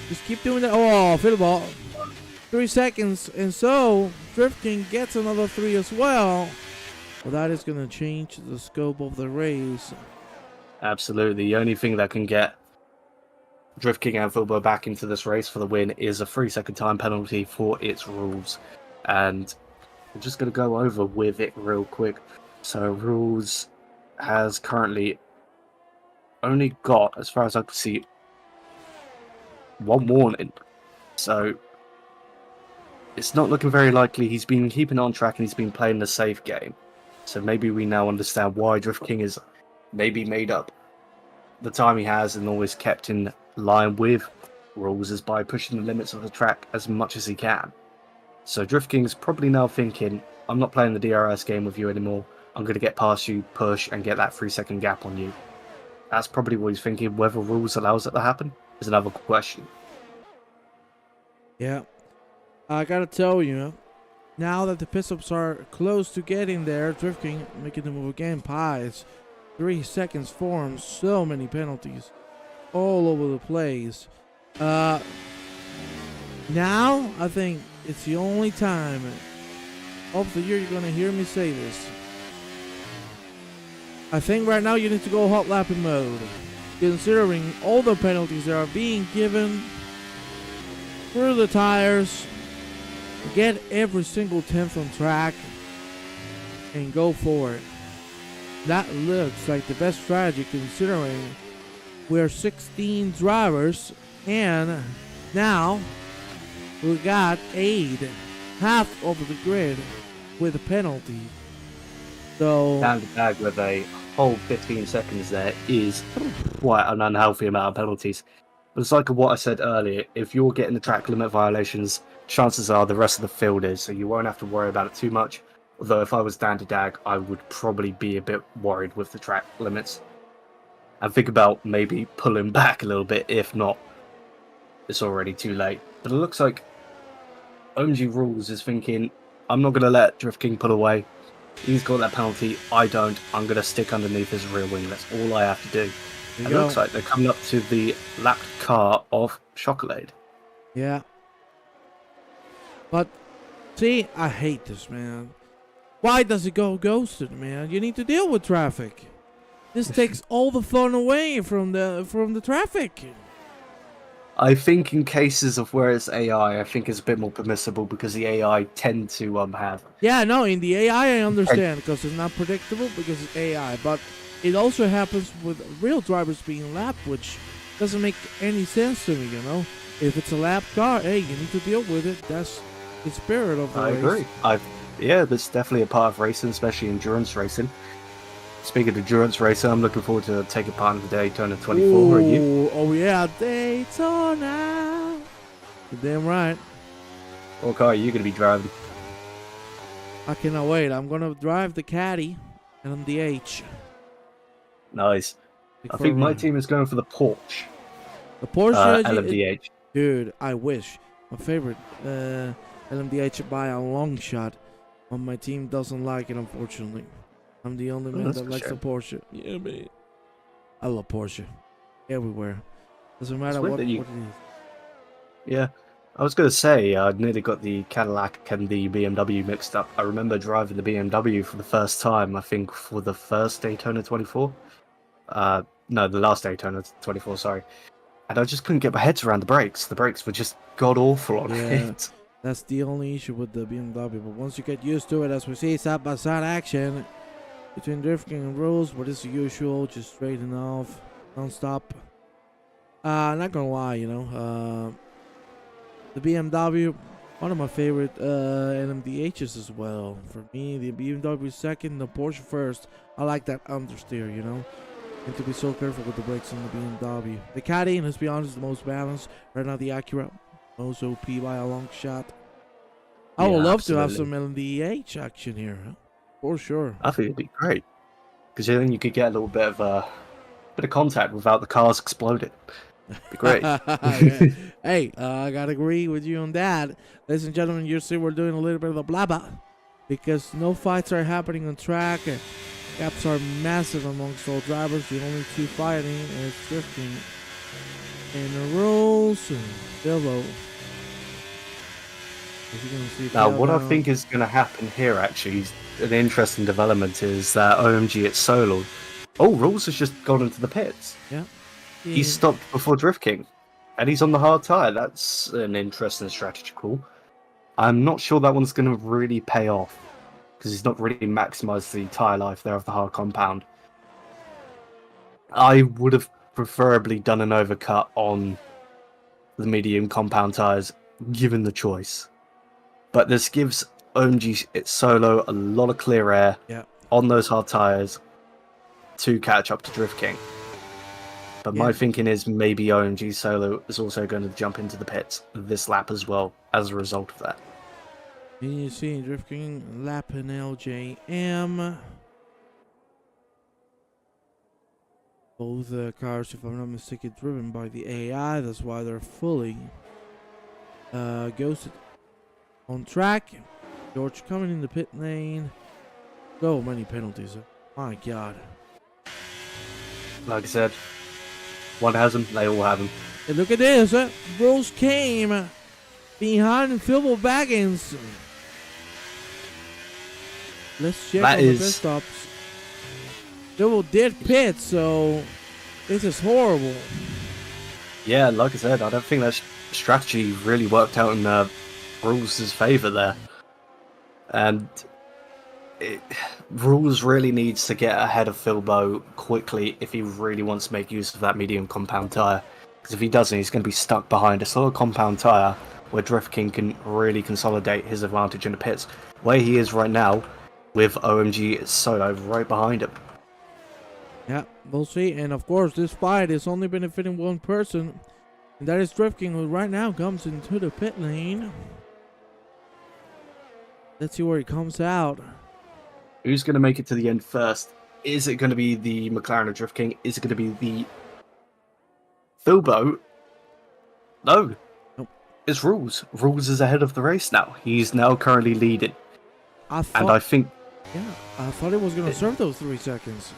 Just keep doing that. Oh, Philbo. 3 seconds. And so, Drift King gets another 3 as well. Well, that is going to change the scope of the race. Absolutely. The only thing that can get Drift King and Philbo back into this race for the win is a 3-second time penalty for its rules. And we're just going to go over with it real quick. So Rules has currently only got, as far as I can see, 1 warning. So it's not looking very likely. He's been keeping on track and he's been playing the safe game. So maybe we now understand why Drift King is maybe made up the time he has and always kept in line with Rules is by pushing the limits of the track as much as he can. So Drift King's probably now thinking, I'm not playing the DRS game with you anymore. I'm going to get past you, push, and get that 3-second gap on you. That's probably what he's thinking. Whether Rules allows it to happen is another question. Yeah. I got to tell you, now that the pit stops are close to getting there, Drift King making the move again. Pies. 3 seconds forms. So many penalties. All over the place. Now, I think it's the only time of the year you're going to hear me say this. I think right now you need to go hot lapping mode. Considering all the penalties that are being given through the tires. Get every single 10th on track and go for it. That looks like the best strategy considering we're 16 drivers and now we got 8, half of the grid with a penalty. So Down the bag with a whole 15 seconds there is quite an unhealthy amount of penalties. But it's like what I said earlier. If you're getting the track limit violations, chances are the rest of the field is, so you won't have to worry about it too much. Although if I was Dan to Dag, I would probably be a bit worried with the track limits. And think about maybe pulling back a little bit. If not, it's already too late. But it looks like OMG Rules is thinking, I'm not going to let Drift King pull away. He's got that penalty. I don't. I'm going to stick underneath his rear wing. That's all I have to do. It looks like they're coming up to the lapped car of Chocolate. Yeah. But, see, I hate this, man. Why does it go ghosted, man? You need to deal with traffic. This takes all the fun away from the traffic. I think in cases of where it's AI, I think it's a bit more permissible because the AI tend to have. Yeah, no, in the AI I understand because it's not predictable because it's AI, but it also happens with real drivers being lapped, which doesn't make any sense to me, you know? If it's a lapped car, hey, you need to deal with it. That's the spirit of the race. I agree. Yeah, that's definitely a part of racing, especially endurance racing. Speaking of endurance racing, I'm looking forward to taking part in the Daytona 24. Ooh, Are you? Oh, yeah, Daytona. You're damn right. What car are you going to be driving? I cannot wait. I'm going to drive the Caddy and the H. Nice. I think my team is going for the Porsche. The Porsche LMDH. Dude, I wish. My favorite LMDH by a long shot. But my team doesn't like it, unfortunately. I'm the only man that likes the Porsche. Yeah, man. I love Porsche. Everywhere. Doesn't matter what it is. Yeah. I was going to say, I nearly got the Cadillac and the BMW mixed up. I remember driving the BMW for the first time, I think, for the first Daytona 24. No, the last Daytona 24, sorry. And I just couldn't get my head around the brakes. The brakes were just god-awful on it. That's the only issue with the BMW. But once you get used to it, as we see, side-by-side action between drifting and rules, what is the usual, just straighten off, non-stop. Not gonna lie, you know, the BMW, one of my favorite LMDHs as well. For me, the BMW second, the Porsche first. I like that understeer, you know. Need to be so careful with the brakes on the BMW. The Caddy, let's be honest, is the most balanced. Right now, the Acura, most OP by a long shot. I would love to have some LMDH action here, huh? For sure. I think it'd be great. Because then you could get a little bit of contact without the cars exploding. It'd be great. Hey, I gotta agree with you on that. Ladies and gentlemen, you see we're doing a little bit of a blabber. Because no fights are happening on track. Gaps are massive amongst all drivers. The only two fighting is drifting. And the rules and Bilbo. Now, what I think is going to happen here, actually, an interesting development is that OMG at Solo. Oh, Rules has just gone into the pits. Yeah. He stopped before Drift King. And he's on the hard tyre. That's an interesting strategy call. I'm not sure that one's going to really pay off. Because he's not really maximised the tyre life there of the hard compound. I would have preferably done an overcut on the medium compound tyres, given the choice. But this gives OMG Solo a lot of clear air on those hard tyres to catch up to Drift King. But my thinking is maybe OMG Solo is also going to jump into the pits this lap as well as a result of that. And you see Drift King lapping LJM. Both cars, if I'm not mistaken, driven by the AI. That's why they're fully ghosted on track. George coming in the pit lane. So many penalties. My God. Like I said, one has them, they all have them. Hey, look at this. Rose came behind Phil Baggins. Let's check on the pit stops. Phil did pit, so this is horrible. Yeah, like I said, I don't think that strategy really worked out in Rules' favour there. And Rules really needs to get ahead of Philbo quickly if he really wants to make use of that medium compound tyre. Because if he doesn't, he's going to be stuck behind a solid compound tyre where Drift King can really consolidate his advantage in the pits. Where he is right now with OMG Solo right behind him. Yeah, we'll see. And of course, this fight is only benefiting one person. And that is Drifting, who right now comes into the pit lane. Let's see where he comes out. Who's going to make it to the end first? Is it going to be the McLaren of Drift King? Is it going to be the Filbo? No. Nope. It's Rules. Rules is ahead of the race now. He's now currently leading. I thought, and I think... Yeah, I thought it was going to serve those 3 seconds.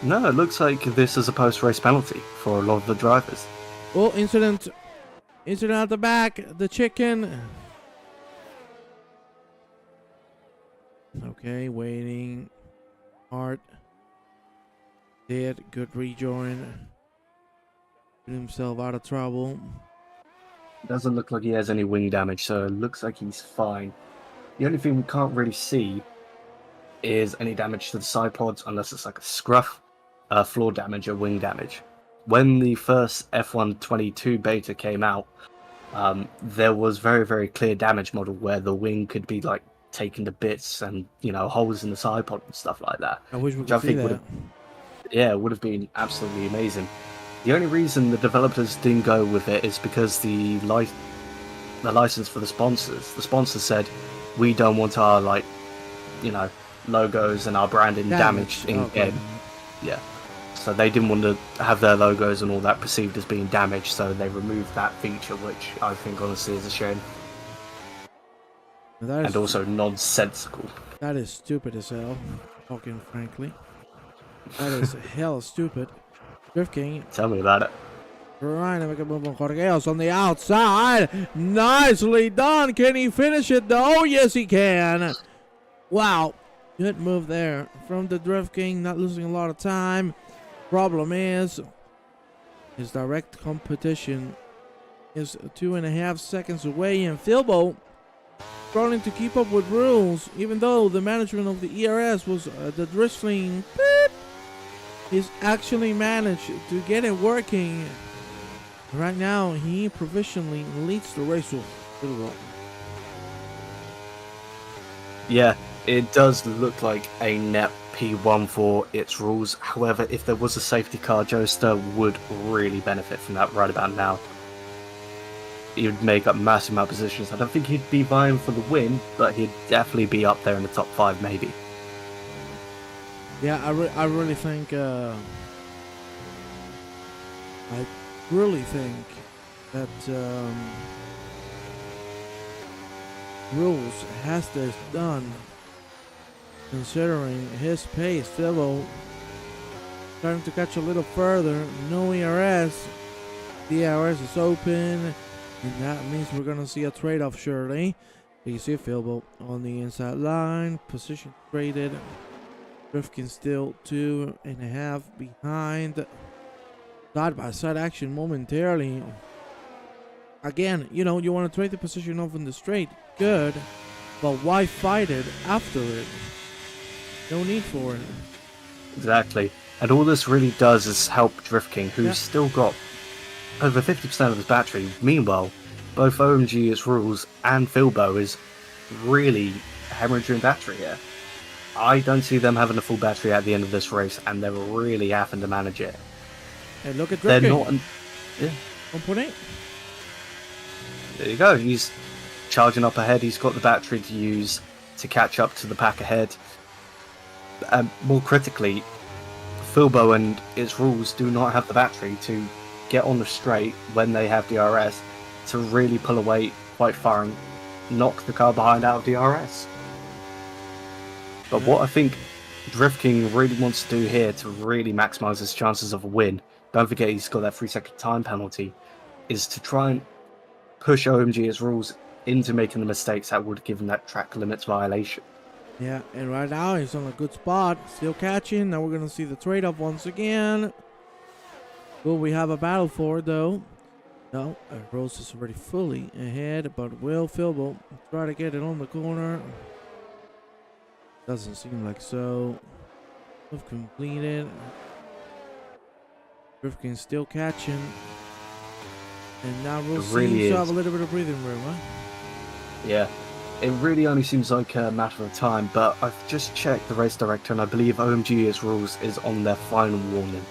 No, it looks like this is a post-race penalty for a lot of the drivers. Oh, incident at the back. The chicken. Okay, waiting. Hart. Dead. Good rejoin. Get himself out of trouble. Doesn't look like he has any wing damage, so it looks like he's fine. The only thing we can't really see is any damage to the side pods, unless it's like a scruff, floor damage, or wing damage. When the first F122 beta came out, there was very, very clear damage model where the wing could be like taken to bits and, you know, holes in the side pod and stuff like that. I wish we could see that. It would have been absolutely amazing. The only reason the developers didn't go with it is because the license for the sponsors said, we don't want our, like, you know, logos and our branding damaged in game. Yeah. So they didn't want to have their logos and all that perceived as being damaged, so they removed that feature, which I think honestly is a shame. And also nonsensical. That is stupid as hell, talking frankly. That is hell stupid. Drift King. Tell me about it. Trying to make a move on Jorgeos on the outside. Nicely done. Can he finish it though? Yes, he can. Wow. Good move there from the Drift King, not losing a lot of time. Problem is, his direct competition is 2.5 seconds away, and Filbo struggling to keep up with Rules, even though the management of the ERS was the Driftling. He's actually managed to get it working. Right now, he provisionally leads the race with Filbo. Yeah, it does look like a net P1 for its Rules. However, if there was a safety car, Joester would really benefit from that right about now. He would make up massive amount of positions. I don't think he'd be vying for the win, but he'd definitely be up there in the top 5 maybe. Yeah, I really think that Rules has this done, considering his pace. Filbo starting to catch a little further. No ERS. The ERS is open, and that means we're gonna see a trade-off surely. You see Filbo on the inside line, position traded. Drifkin still 2.5 behind. Side-by-side action momentarily. Again, you know, you want to trade the position off in the straight. Good. But why fight it after it? No need for it. Exactly. And all this really does is help Drift King, who's still got over 50% of his battery. Meanwhile, both OMG's Rules and Filbo is really hemorrhaging battery here. I don't see them having a full battery at the end of this race, and they're really having to manage it. Hey, look at Drift King. They're not... Yeah. 1.8. There you go. He's charging up ahead. He's got the battery to use to catch up to the pack ahead. More critically, Filbo and its Rules do not have the battery to get on the straight when they have DRS to really pull away quite far and knock the car behind out of DRS. But what I think Drift King really wants to do here to really maximise his chances of a win, don't forget he's got that 3-second time penalty, is to try and push OMG's Rules into making the mistakes that would give him that track limits violation. Yeah, and right now he's on a good spot, still catching. Now we're going to see the trade-off once again. Will we have a battle for it, though? No, Rose is already fully ahead, but will Filbo try to get it on the corner? Doesn't seem like so. We've completed. Drifkin still catching. And now Rose seems to have a little bit of breathing room, huh? Yeah. It really only seems like a matter of time, but I've just checked the race director and I believe OMG's Rules is on their final warning.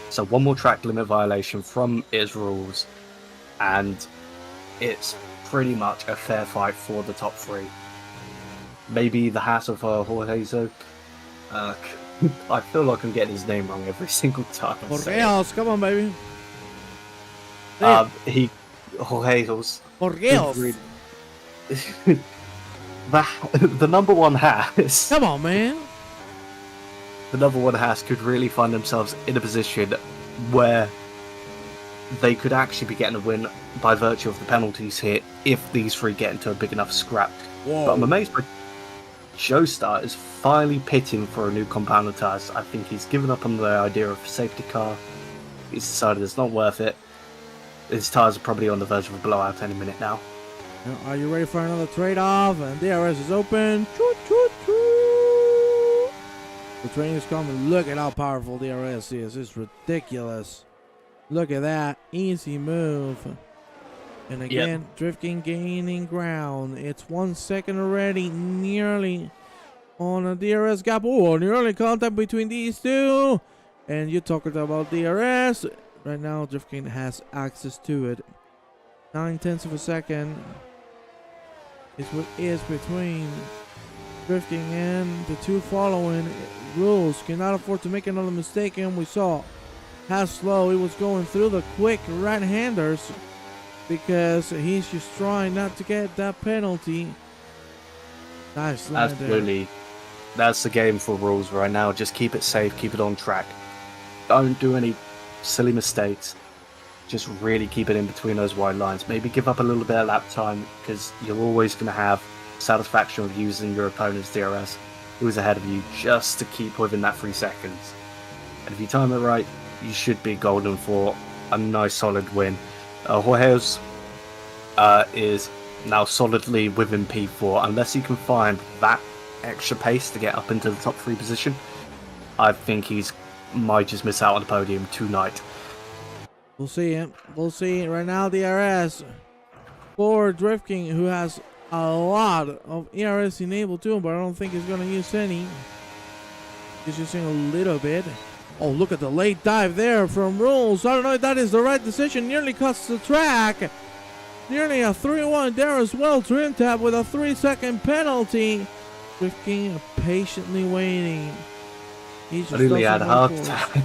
So one more track limit violation from its rules, and it's pretty much a fair fight for the top 3. Maybe the Haas of Jorgezo. I feel like I'm getting his name wrong every single time. Jorgeos, come on, baby. Jorgeos. Jorgeos. The number 1 Haas. Come on, man. The number 1 Haas could really find themselves in a position where they could actually be getting a win by virtue of the penalties here if these 3 get into a big enough scrap. Whoa. But I'm amazed by Joestar is finally pitting for a new compound of tyres. I think he's given up on the idea of a safety car. He's decided it's not worth it. His tyres are probably on the verge of a blowout any minute now. Now, are you ready for another trade-off? And DRS is open. Choo, choo, choo. The train is coming. Look at how powerful DRS is. It's ridiculous. Look at that. Easy move. And again, Drifting gaining ground. It's 1 second already. Nearly on a DRS gap. Oh, nearly contact between these two. And you're talking about DRS. Right now, Drifting has access to it. 9/10 of a second is what is between Drifting and the 2 following. Rules cannot afford to make another mistake, and we saw how slow he was going through the quick right-handers because he's just trying not to get that penalty. Nice line. Absolutely. That's the game for rules right now. Just keep it safe, keep it on track. Don't do any silly mistakes. Just really keep it in between those wide lines. Maybe give up a little bit of lap time because you're always going to have satisfaction of using your opponent's DRS who's ahead of you just to keep within that 3 seconds. And if you time it right, you should be golden for a nice solid win. Jorge's is now solidly within P4. Unless he can find that extra pace to get up into the top 3 position, I think he's might just miss out on the podium tonight. We'll see it. We'll see it right now. DRS for Drifting, who has a lot of ERS enabled to him, but I don't think he's going to use any. He's using a little bit. Oh, look at the late dive there from Rules. I don't know if that is the right decision. Nearly cuts the track. Nearly a 3-1 there as well. Trim tab with a 3-second penalty. Drifting patiently waiting. He's just really had a hard time.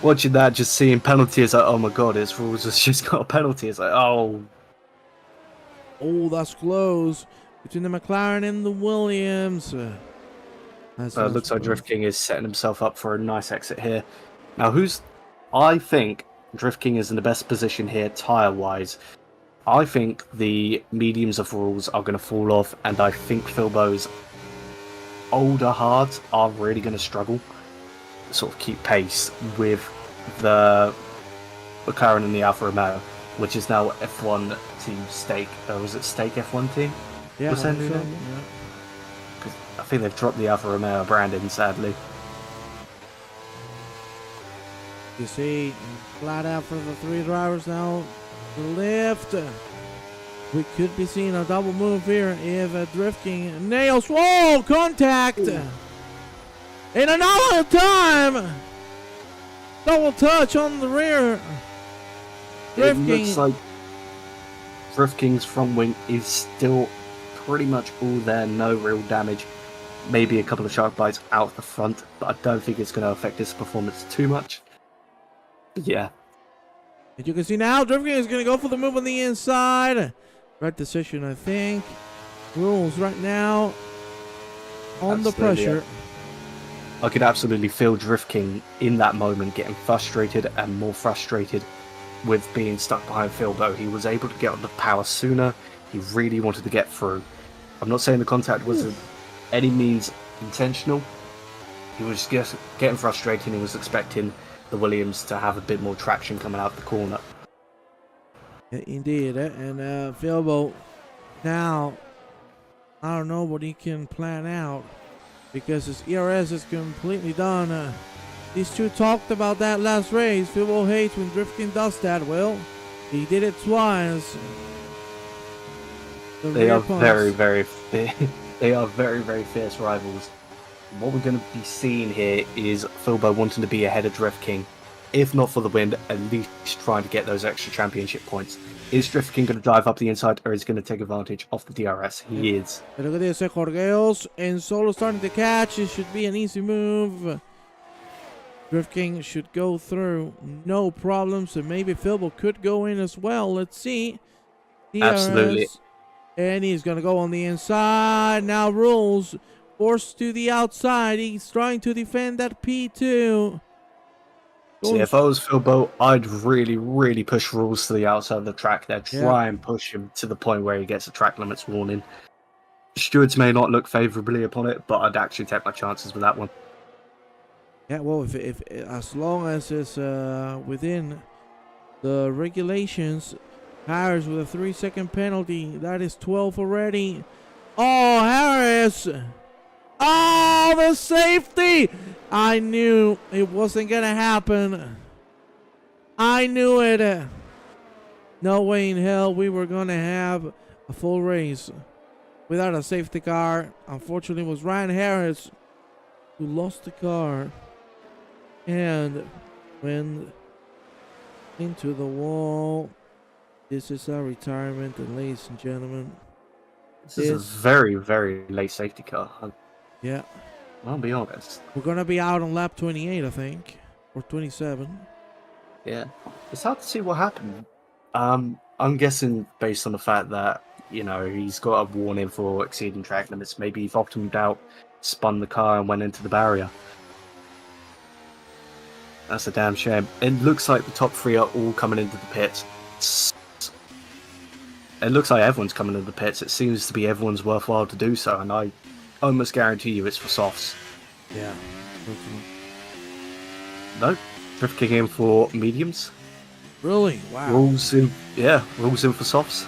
Watching that, just seeing penalty, is like, oh my god, it's Rules has just got a penalty. It's like, oh. Oh, that's close. Between the McLaren and the Williams. It looks like Drift King is setting himself up for a nice exit here. Now, I think Drift King is in the best position here, tyre-wise. I think the mediums of Rules are going to fall off, and I think Philbo's older hards are really going to struggle to sort of keep pace with the McLaren and the Alfa Romeo, which is now F1 Team Stake. Was it Stake F1 Team? Yeah, was that new name? Yeah. I think they've dropped the Alfa Romeo branding, sadly. You see, flat out for the 3 drivers now. The lift. We could be seeing a double move here if Drifting nails. Whoa! Contact! Ooh. And another time! Double touch on the rear. Drifting. It looks like Drift King's front wing is still pretty much all there, no real damage. Maybe a couple of shark bites out the front, but I don't think it's going to affect his performance too much. But yeah. And you can see now Drifting is going to go for the move on the inside. Right decision, I think. Rules right now on the pressure. I could absolutely feel Drift King in that moment getting frustrated and more frustrated with being stuck behind Philbo. He was able to get on the power sooner. He really wanted to get through. I'm not saying the contact was any means intentional. He was just getting frustrated. He was expecting the Williams to have a bit more traction coming out the corner. Indeed, and Philbo now, I don't know what he can plan out because his ERS is completely done. These two talked about that last race. Philbo hates when Drifting does that. Well, he did it twice. They are very, very fierce rivals. what we're going to be seeing here is Philbo wanting to be ahead of Drift King. If not for the win, at least trying to get those extra championship points. Is Drift King going to drive up the inside, or is he going to take advantage of the DRS? He is. Pero que dice Jorgeos and Solo starting to catch. It should be an easy move. Drift King should go through, no problems, and maybe Philbo could go in as well. Let's see. DRS, Absolutely. and he's gonna go on the inside. Now Rules forced to the outside. He's trying to defend that P2. See, if I was Philbo, I'd really push Rules to the outside of the track there. Try and push him to the point where he gets a track limits warning. Stewards may not look favourably upon it, but I'd actually take my chances with that one. Yeah, well, if as long as it's within the regulations, Harris with a 3-second penalty. That is 12 already. Oh, Harris! Oh, the safety! I knew it wasn't gonna happen. I knew it. No way in hell we were gonna have a full race without a safety car. Unfortunately, it was Ryan Harris who lost the car and went into the wall. This is our retirement, and ladies and gentlemen, This is a very late safety car. Yeah, I'll be honest. we're gonna be out on lap 28, I think, or 27. Yeah, it's hard to see what happened. I'm guessing based on the fact that, you know, he's got a warning for exceeding track limits. Maybe he bottomed out, spun the car, and went into the barrier. That's a damn shame. It looks like the top three are all coming into the pits. It looks like everyone's coming into the pits. It seems to be everyone's worthwhile to do so, and I almost guarantee you it's for softs. Yeah. No, Drift King in for mediums. Really? Wow. Rules in for softs.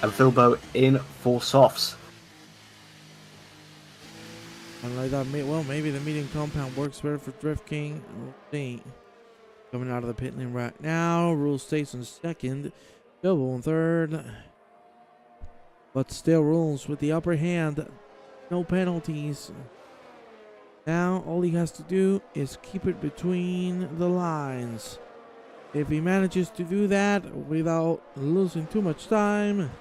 And Philbo in for softs. And like that, well, maybe the medium compound works better for Drift King. We'll see. Coming out of the pit lane right now. Rules stays in second. Philbo in third. But still Rules with the upper hand. No penalties. Now all he has to do is keep it between the lines. If he manages to do that without losing too much time,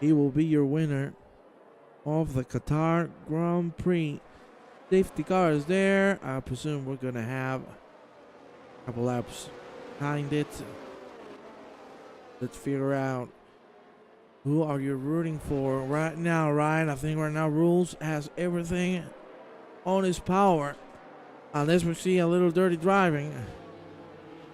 he will be your winner of the Qatar Grand Prix. Safety car is there. I presume we're gonna have a couple laps behind it. Let's figure out who are you rooting for right now, Ryan. I think right now Rules has everything on his power, unless we see a little dirty driving.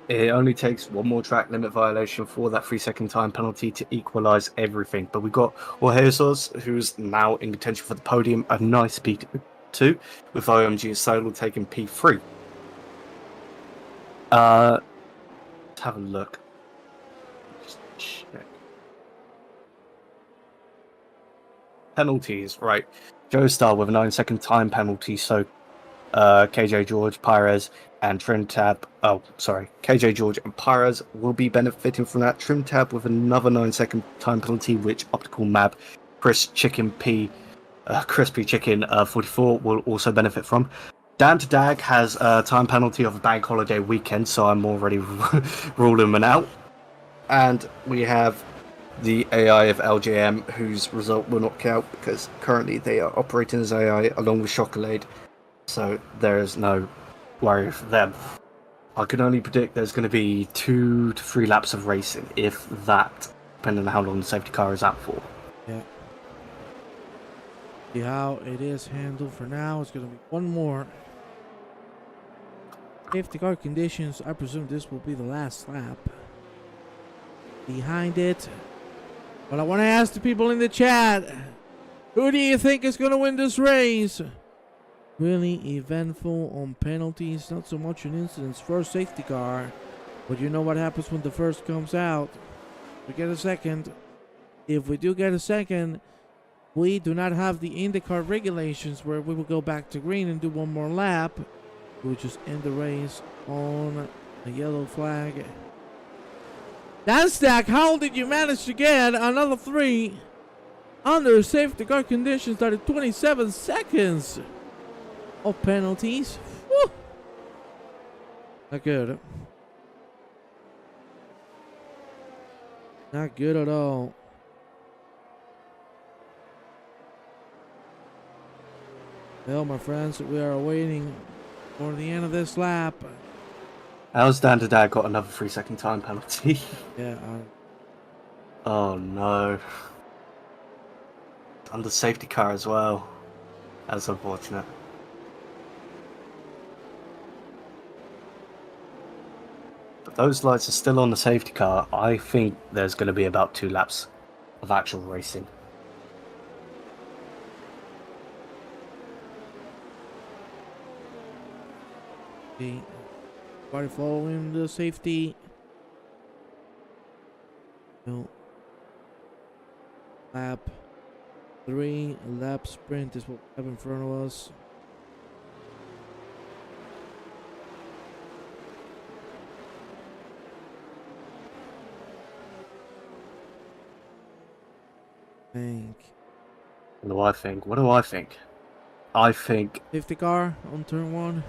It only takes one more track limit violation for that 3-second time penalty to equalise everything. But we've got Jesus, who's now in contention for the podium, a nice P2, with OMG and Solo taking P3. Let's have a look. Just check. Penalties, right. Joe Star with a 9-second time penalty, so KJ George, Pires, and Trim Tab. Oh, sorry. KJ George and Pires will be benefiting from that. Trim Tab with another 9-second time penalty, which Optical Map, Crispy Chicken 44 will also benefit from. Dan to Dag has a time penalty of a bank holiday weekend, so I'm already ruling him out. And we have the AI of LJM, whose result will not count because currently they are operating as AI along with Chocolade. So there is no worry for them. I can only predict there's going to be 2 to 3 laps of racing, if that, depending on how long the safety car is out for. Yeah. See how it is handled for now. It's going to be one more. Safety car conditions. I presume this will be the last lap. Behind it. But I want to ask the people in the chat, who do you think is going to win this race? Really eventful on penalties, not so much on incidents. First safety car, but you know what happens when the first comes out. We get a second. If we do get a second, we do not have the IndyCar regulations where we will go back to green and do one more lap. We'll just end the race on a yellow flag. Nasdaq, how did you manage to get another 3 under safety car conditions that are 27 seconds? of penalties. Woo! Not good. Not good at all. Well, my friends, we are waiting for the end of this lap. How's Dan Dad got another 3-second time penalty? Yeah. Oh no. On the safety car as well. That's unfortunate. But those lights are still on the safety car. I think there's going to be about 2 laps of actual racing. Everybody following the safety. No. Lap 3, lap sprint is what we have in front of us. What do I think? What do I think? I think Safety car on turn 1.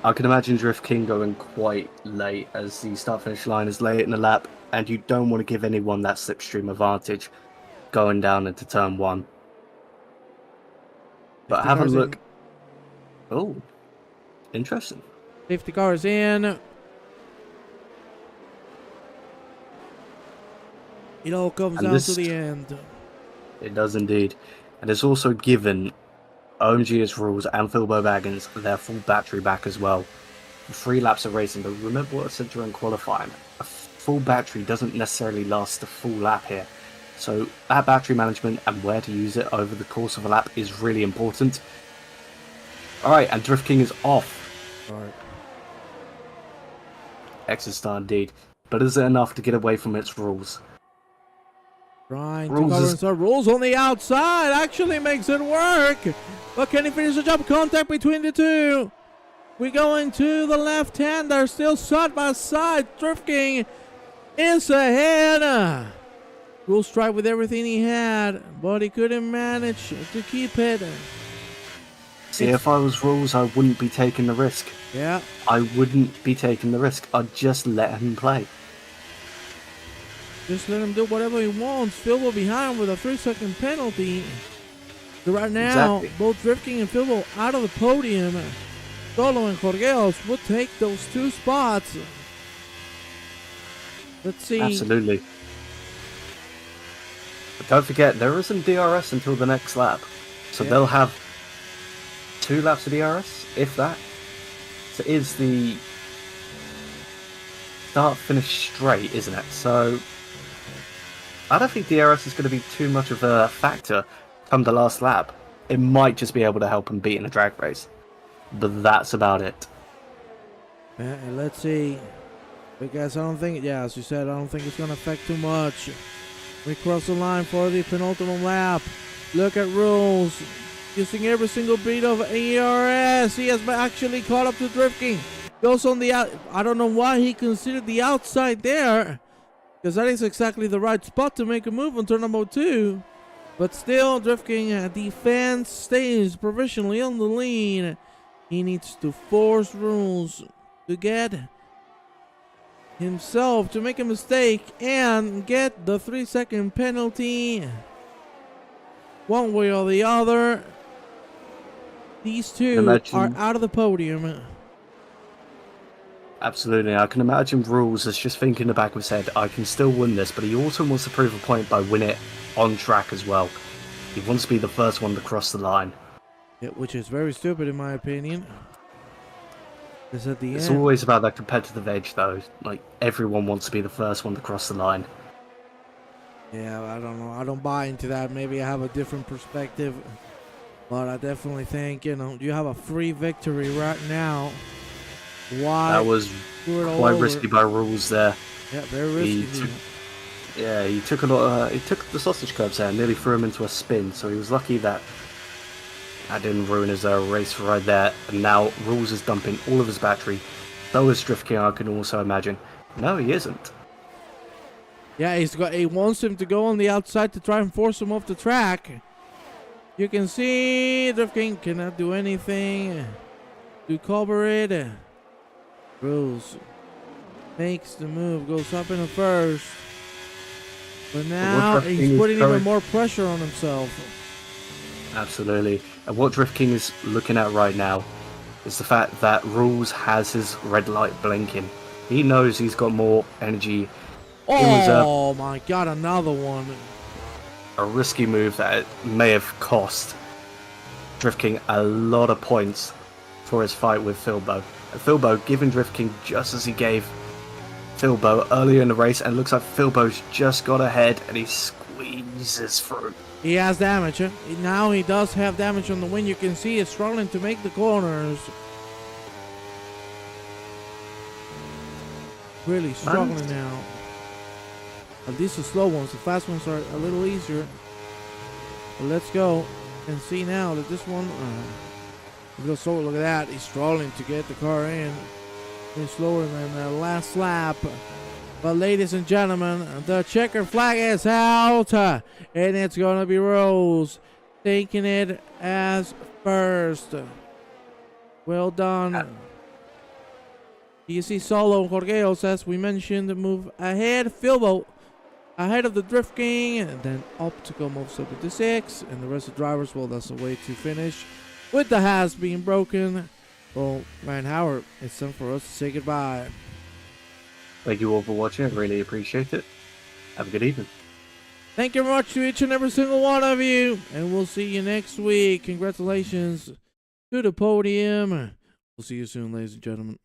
I can imagine Drift King going quite late as the start finish line is late in the lap, and you don't want to give anyone that slipstream advantage going down into turn 1. But have a look. Oh, interesting. Safety car is in. It all comes down to the end. It does indeed. And it's also given OMG's rules and Philbo Baggins their full battery back as well. 3 laps of racing, but remember what I said during qualifying. A full battery doesn't necessarily last a full lap here. So that battery management and where to use it over the course of a lap is really important. Alright, and Drift King is off. Alright. Exit star indeed. But is it enough to get away from its rules? Trying to cover some rules on the outside actually makes it work. But can he finish the job? Contact between the two. We go into the left hand. They're still side by side. Drift King is ahead. Rules tried with everything he had, but he couldn't manage to keep it. See, if I was rules, I wouldn't be taking the risk. Yeah. I wouldn't be taking the risk. I'd just let him play. Just let him do whatever he wants. Philbo behind with a 3-second penalty. So right now, both Drift King and Philbo out of the podium. Solo and Jorgeos would take those 2 spots. Let's see. Absolutely. But don't forget, there isn't DRS until the next lap. So they'll have 2 laps of DRS, if that. So it is the start-finish straight, isn't it? So I don't think DRS is going to be too much of a factor come the last lap. It might just be able to help him beat in a drag race. But that's about it. And let's see. Because I don't think, yeah, as you said, I don't think it's going to affect too much. We cross the line for the penultimate lap. Look at rules. Using every single beat of ERS. He has actually caught up to Drift King. Goes on the out. I don't know why he considered the outside there. Because that is exactly the right spot to make a move on turn number 2. But still, Drift King defense stays provisionally on the lead. He needs to force rules to get himself to make a mistake and get the 3-second penalty. One way or the other. These 2 are out of the podium. Absolutely. I can imagine Rules is just thinking in the back of his head, I can still win this, but he also wants to prove a point by winning it on track as well. He wants to be the first one to cross the line. Yeah, which is very stupid in my opinion. Because at the It's end, always about that competitive edge though. Like, everyone wants to be the first one to cross the line. yeah, I don't know. I don't buy into that. Maybe I have a different perspective. But I definitely think, you know, you have a free victory right now. Why? That was quite risky by Rules there. Yeah, very risky. He took a lot. He took the sausage curbs there and nearly threw him into a spin. So he was lucky that didn't ruin his race right there. And now Rules is dumping all of his battery. So is Drift King, I can also imagine. No, he isn't. Yeah, he wants him to go on the outside to try and force him off the track. You can see Drift King cannot do anything to cover it. Rose makes the move, goes up in the first. But now he's putting even more pressure on himself. Absolutely. And what Drift King is looking at right now is the fact that Rules has his red light blinking. He knows he's got more energy in reserve. Oh my god, another one. A risky move that may have cost Drift King a lot of points for his fight with Philbo. And Philbo giving Drift King just as he gave Philbo earlier in the race, and it looks like Philbo's just got ahead and he squeezes through. He has damage. Now he does have damage on the wing. You can see he's struggling to make the corners. Really struggling now. At least the slow ones. The fast ones are a little easier. But let's go and see now that this one... look at that. He's struggling to get the car in. He's slower than the last lap. But ladies and gentlemen, the checker flag is out. And it's going to be Rose taking it as first. Well done. You see Solo Jorgeos, as we mentioned, move ahead. Philbo ahead of the Drift King. And then Optical moves up to 6. And the rest of the drivers, well, that's the way to finish. With the has being broken. Well, Ryan Howard, it's time for us to say goodbye. Thank you all for watching. I really appreciate it. Have a good evening. Thank you very much to each and every single one of you. And we'll see you next week. Congratulations to the podium. We'll see you soon, ladies and gentlemen.